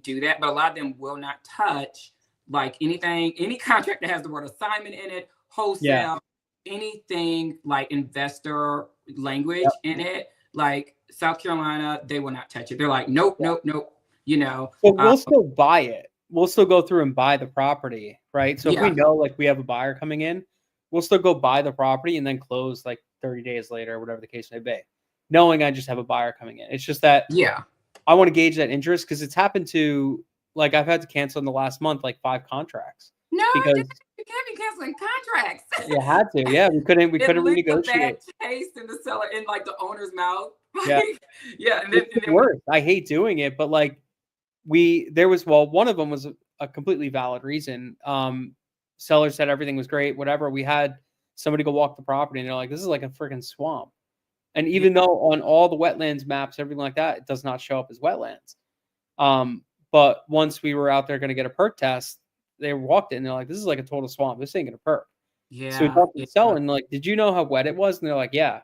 do that. But a lot of them will not touch like anything, any contract that has the word assignment in it, wholesale, anything like investor language in it. Like South Carolina, they will not touch it. They're like, nope. But we'll still buy it. We'll still go through and buy the property, right? So if we know like we have a buyer coming in, we'll still go buy the property and then close like 30 days later, or whatever the case may be, knowing I just have a buyer coming in. It's just that I want to gauge that interest, because it's happened to, like, I've had to cancel in the last month like 5 contracts. No, because you can't be canceling contracts. You had to, we couldn't renegotiate. Bad taste in the seller, in like the owner's mouth. Yeah, and then worse. I hate doing it, but like one of them was a completely valid reason. Seller said everything was great, whatever. We had somebody go walk the property and they're like, this is like a freaking swamp. And even though on all the wetlands maps, everything like that, it does not show up as wetlands. But once we were out there going to get a perk test, they walked it and they're like, this is like a total swamp. This ain't going to perk. Yeah. So we talked to the seller and like, did you know how wet it was? And they're like, yeah.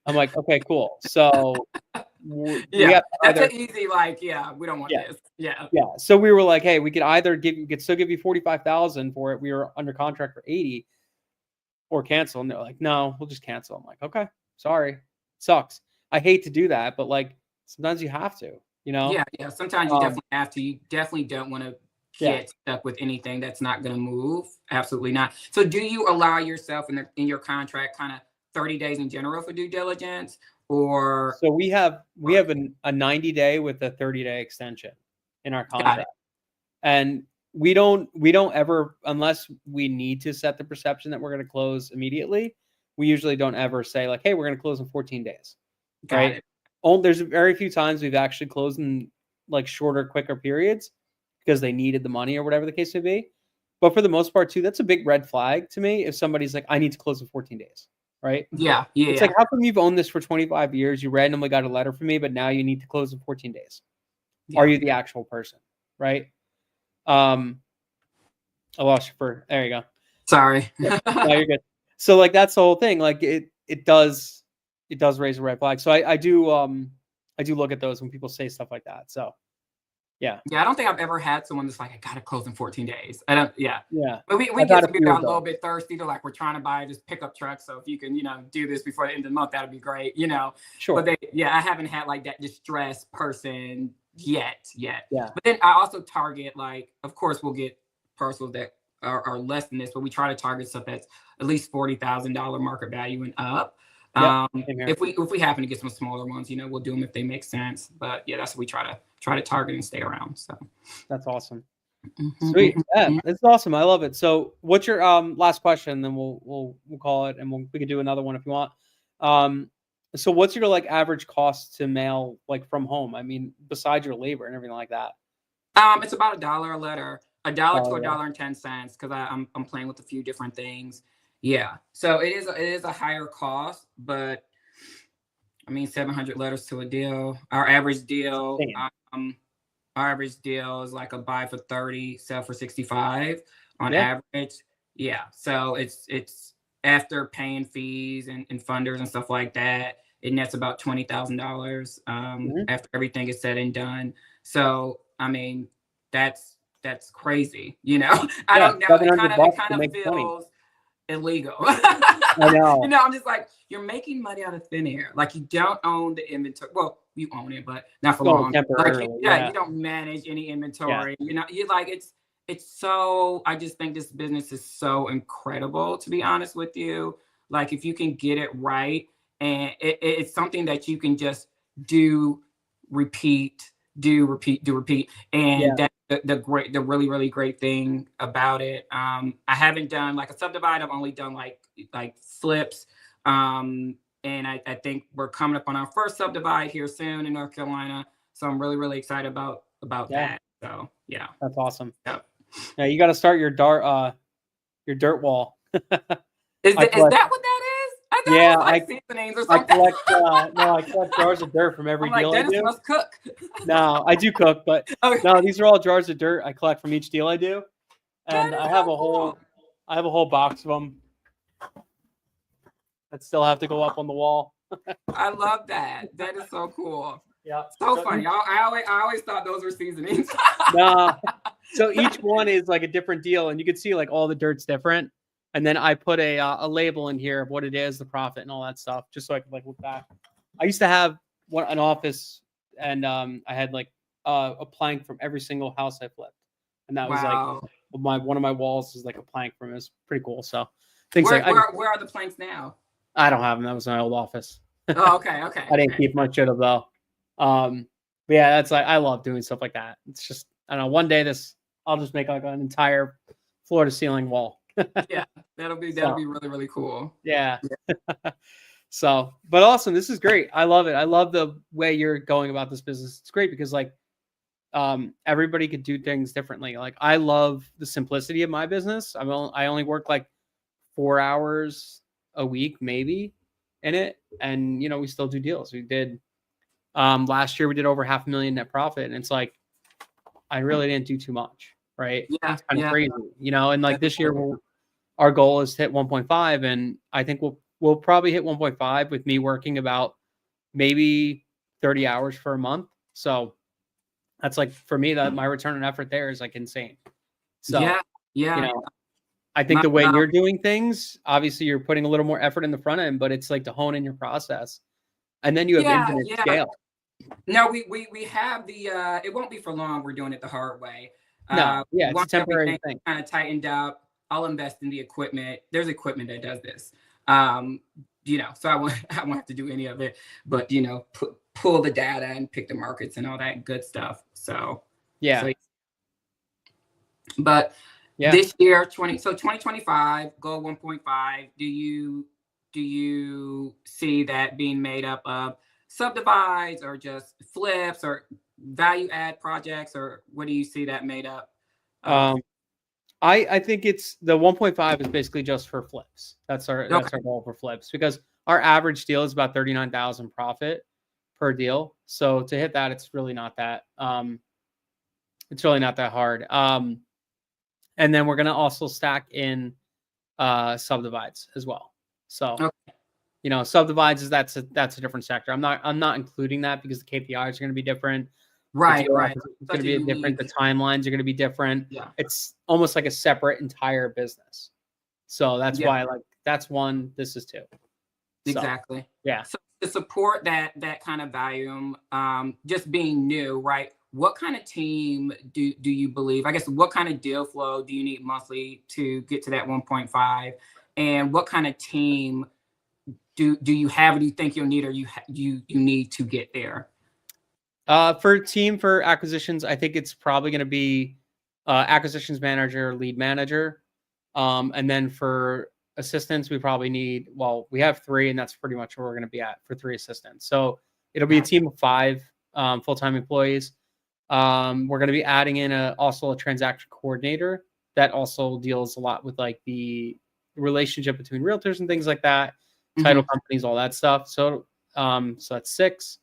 I'm like, okay, cool. So that's an easy, like, we don't want this. Yeah. So we were like, hey, we could still give you 45,000 for it. We were under contract for 80, or cancel. And they're like, no, we'll just cancel. I'm like, okay, sorry. Sucks. I hate to do that, but like sometimes you have to, Yeah. Sometimes you definitely have to. You definitely don't want to get stuck with anything that's not going to move. Absolutely not. So do you allow yourself in your contract kind of 30 days in general for due diligence, or? So we have a 90-day with a 30-day extension in our contract. And we don't ever, unless we need to set the perception that we're going to close immediately, we usually don't ever say like, hey, we're going to close in 14 days. Right? There's very few times we've actually closed in like shorter, quicker periods because they needed the money or whatever the case may be. But for the most part too, that's a big red flag to me if somebody's like, I need to close in 14 days. Right? It's like, how come you've owned this for 25 years? You randomly got a letter from me, but now you need to close in 14 days. Are you the actual person? Right? I lost there you go. Sorry. No, you're good. So like, that's the whole thing. Like it does raise a red flag. So I do look at those when people say stuff like that. So yeah, I don't think I've ever had someone that's like, I gotta close in 14 days. I don't. But we get to be a little bit thirsty. They're like, we're trying to buy this pickup truck, so if you can do this before the end of the month, that'd be great. Sure. But I haven't had like that distressed person yet. Yeah. But then I also target, like, of course we'll get parcels that are less than this, but we try to target stuff that's at least $40,000 market value and up. If we happen to get some smaller ones, we'll do them if they make sense. But that's what we try to target and stay around. So that's awesome. Sweet. Yeah, it's awesome. I love it. So what's your last question? Then we'll call it, and we can do another one if you want. So what's your like average cost to mail like from home? I mean, besides your labor and everything like that. It's about $1 a letter, $1 to $1.10, because I'm playing with a few different things. Yeah. So it is a higher cost, but I mean, 700 letters to a deal. Our average deal is like a buy for 30, sell for 65 on average. Yeah. So it's after paying fees and funders and stuff like that, it nets about $20,000 after everything is said and done. So I mean, that's crazy. I don't know. It kind of feels illegal. I know. I'm just like, you're making money out of thin air. Like, you don't own the inventory. Well, you own it, but not for long. Temporarily. Like, you don't manage any inventory. You're like, it's so, I just think this business is so incredible, to be honest with you. Like, if you can get it right, and it's something that you can just repeat. And that's the really, really great thing about it. I haven't done like a subdivide. I've only done like flips. And I think we're coming up on our first subdivide here soon in North Carolina. So I'm really, really excited about that. So yeah. That's awesome. Yep. Now you got to start your dirt wall. Is that what that is? I thought it was like seasonings or something. I collect jars of dirt from every deal I do. Must cook. No, I do cook, but Okay. no, these are all jars of dirt I collect from each deal I do, and I have cool. I have a whole box of them that still have to go up on the wall. I love that. That is so cool. Yeah, so funny. I always thought those were seasonings. Nah. So each one is like a different deal, and you can see like all the dirt's different. And then I put a label in here of what it is, the profit, and all that stuff, just so I could like look back. I used to have an office, and I had like a plank from every single house I flipped, and that was like one of my walls is like a plank from it. It's pretty cool. So things where are the planks now? I don't have them. That was my old office. Oh, okay. I didn't keep much of though. But yeah, that's like I love doing stuff like that. It's just I don't know. One day I'll just make like an entire floor to ceiling wall. Yeah, that'll be really, really cool. Yeah. So, but awesome. This is great. I love it. I love the way you're going about this business. It's great because like everybody could do things differently. Like I love the simplicity of my business. I only work like 4 hours a week, maybe in it. And you know, we still do deals. We did last year we did over $500,000 net profit. And it's like I really didn't do too much. Right. Yeah. It's kind of crazy, you know, and like this year our goal is to hit 1.5, and I think we'll probably hit 1.5 with me working about maybe 30 hours for a month. So that's like for me that my return on effort there is like insane. So yeah, you know, I think the way you're doing things, obviously you're putting a little more effort in the front end, but it's like to hone in your process, and then you have infinite scale. No, we have the it won't be for long. We're doing it the hard way. It's a temporary thing. Kind of tightened up. I'll invest in the equipment. There's equipment that does this. You know, so I won't have to do any of it, but you know, pull the data and pick the markets and all that good stuff. So but this year 2025 goal 1.5. Do you see that being made up of subdivides or just flips or value add projects, or what do you see that made up? I think it's the 1.5 is basically just for flips. That's our goal for flips, because our average deal is about 39,000 profit per deal. So to hit that, it's really not that hard. And then we're gonna also stack in subdivides as well. So you know, subdivides that's a different sector. I'm not including that because the KPIs are going to be different. Right. It's going to be different. The timelines are going to be different. Yeah. It's almost like a separate entire business. So that's why like that's one. This is two. Exactly. So, yeah. So to support that kind of volume, just being new, right? What kind of team do you believe? I guess what kind of deal flow do you need monthly to get to that 1.5? And what kind of team do you have, or do you think you'll need, or you need to get there? For acquisitions, I think it's probably going to be acquisitions manager, lead manager. And then for assistants, we probably need, we have 3, and that's pretty much where we're going to be at for 3 assistants. So it'll be a team of 5 full-time employees. We're going to be adding in also a transaction coordinator that also deals a lot with like the relationship between realtors and things like that, title companies, all that stuff. So that's 6.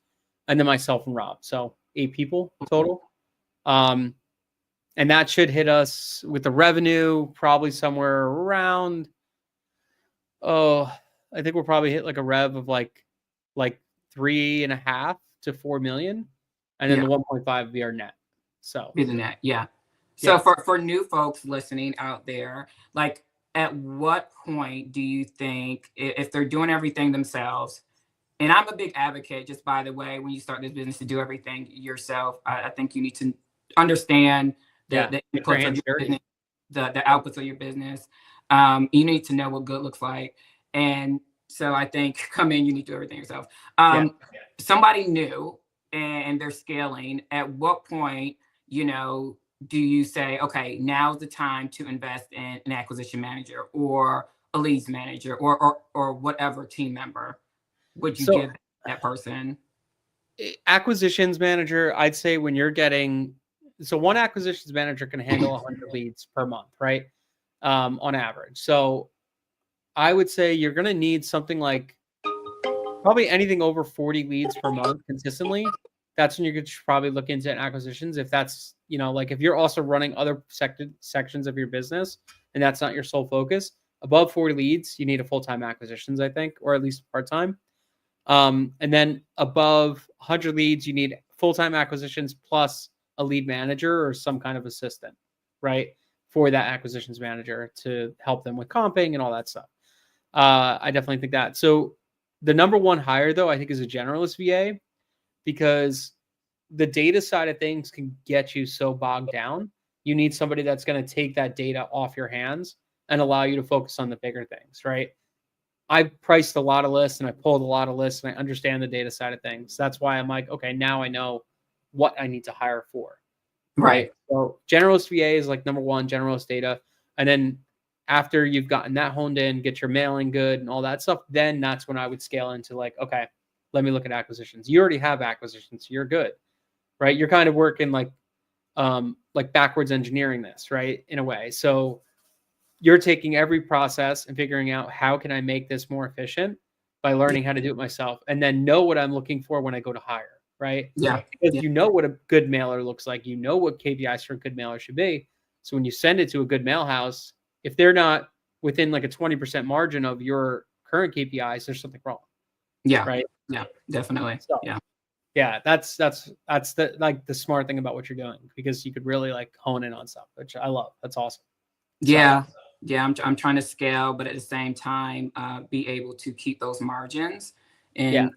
And then myself and Rob. So 8 people total. And that should hit us with the revenue probably somewhere around, I think we'll probably hit like a rev of like 3.5 to 4 million. And then the 1.5 will be our net. So be the net. Yeah. So for new folks listening out there, like at what point do you think if they're doing everything themselves? And I'm a big advocate, just by the way, when you start this business, to do everything yourself. I think you need to understand the inputs of your business, the outputs of your business. You need to know what good looks like. And so I think you need to do everything yourself. Somebody new and they're scaling, at what point, you know, do you say, okay, now's the time to invest in an acquisition manager or a leads manager or whatever team member would you give that person? Acquisitions manager, I'd say when you're getting so one acquisitions manager can handle 100 leads per month, right? On average. So I would say you're going to need something like probably anything over 40 leads per month consistently. That's when you could probably look into acquisitions. If that's, like if you're also running other sections of your business and that's not your sole focus, above 40 leads, you need a full-time acquisitions, I think, or at least part-time. And then above 100 leads, you need full-time acquisitions plus a lead manager or some kind of assistant, right? For that acquisitions manager to help them with comping and all that stuff. I definitely think that. So the number one hire, though, I think is a generalist VA, because the data side of things can get you so bogged down. You need somebody that's going to take that data off your hands and allow you to focus on the bigger things, right? I priced a lot of lists and I pulled a lot of lists and I understand the data side of things. That's why I'm like, okay, now I know what I need to hire for. Right. So generalist VA is like number one, generalist data. And then after you've gotten that honed in, get your mailing good and all that stuff, then that's when I would scale into like, okay, let me look at acquisitions. You already have acquisitions. So you're good, right? You're kind of working like backwards engineering this, right? In a way. So you're taking every process and figuring out how can I make this more efficient by learning how to do it myself, and then know what I'm looking for when I go to hire, right? Yeah. Because you know what a good mailer looks like. You know what KPIs for a good mailer should be. So when you send it to a good mail house, if they're not within like a 20% margin of your current KPIs, there's something wrong. Yeah. Right. Yeah, definitely. So, yeah. Yeah. That's the like the smart thing about what you're doing, because you could really like hone in on stuff, which I love. That's awesome. Yeah. So, yeah. I'm trying to scale, but at the same time, be able to keep those margins. And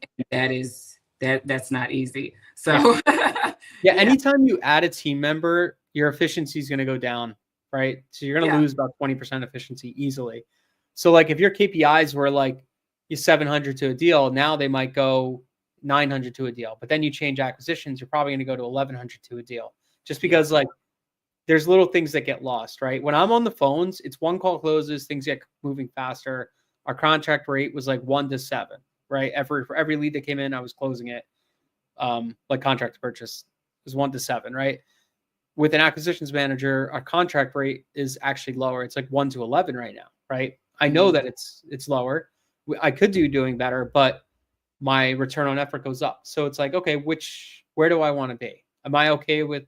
that's not easy. So yeah. Anytime you add a team member, your efficiency is going to go down, right? So you're going to lose about 20% efficiency easily. So like if your KPIs were like you 700 to a deal, now they might go 900 to a deal, but then you change acquisitions, you're probably going to go to 1100 to a deal, just because like there's little things that get lost, right? When I'm on the phones, it's one call closes, things get moving faster. Our contract rate was like 1 to 7, right? For every lead that came in, I was closing it. Like contract to purchase is 1 to 7, right? With an acquisitions manager, our contract rate is actually lower. It's like 1 to 11 right now, right? I know that it's lower. I could doing better, but my return on effort goes up. So it's like, okay, where do I want to be? Am I okay with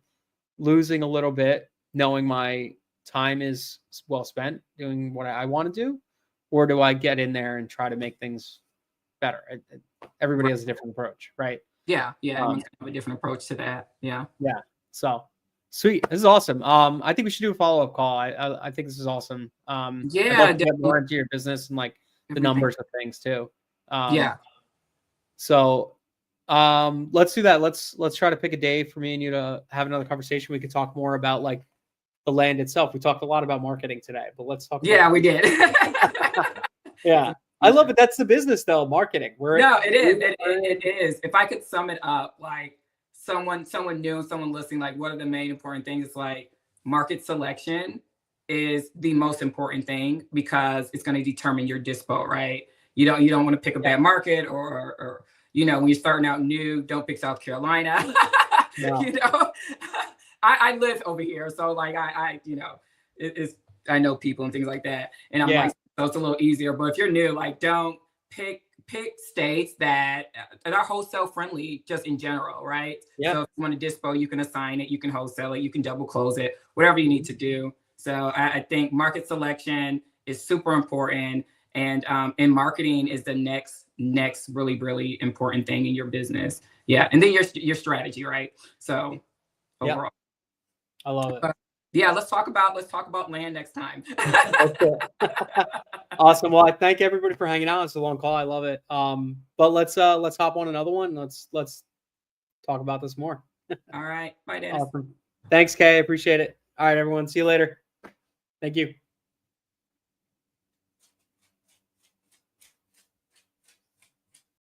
losing a little bit, knowing my time is well spent doing what I want to do? Or do I get in there and try to make things better? Everybody has a different approach, right? Yeah. Everyone's gonna have a different approach to that. Yeah. So sweet. This is awesome. I think we should do a follow-up call. I think this is awesome. I'd love to get more into your business and like the numbers of things too. So let's do that. Let's try to pick a day for me and you to have another conversation. We could talk more about like the land itself. We talked a lot about marketing today, but let's talk. Yeah, we did. Yeah. I love it. That's the business though, marketing. It is. It is. If I could sum it up, like someone new, someone listening, like what are the main important things? It's like market selection is the most important thing, because it's going to determine your dispo, right? You don't want to pick a bad market, or when you're starting out new, don't pick South Carolina. I live over here, so like I know people and things like that, and I'm like, so it's a little easier. But if you're new, like don't pick states that are wholesale friendly, just in general, right? Yeah. So if you want to dispo, you can assign it, you can wholesale it, you can double close it, whatever you need to do. So I think market selection is super important, and marketing is the next really important thing in your business. Yeah, and then your strategy, right? So overall, I love it. Yeah, let's talk about land next time. Awesome. Well, I thank everybody for hanging out. It's a long call. I love it. But let's hop on another one. Let's talk about this more. All right. Bye, Dennis. Awesome. Thanks, Kay. Appreciate it. All right, everyone. See you later. Thank you.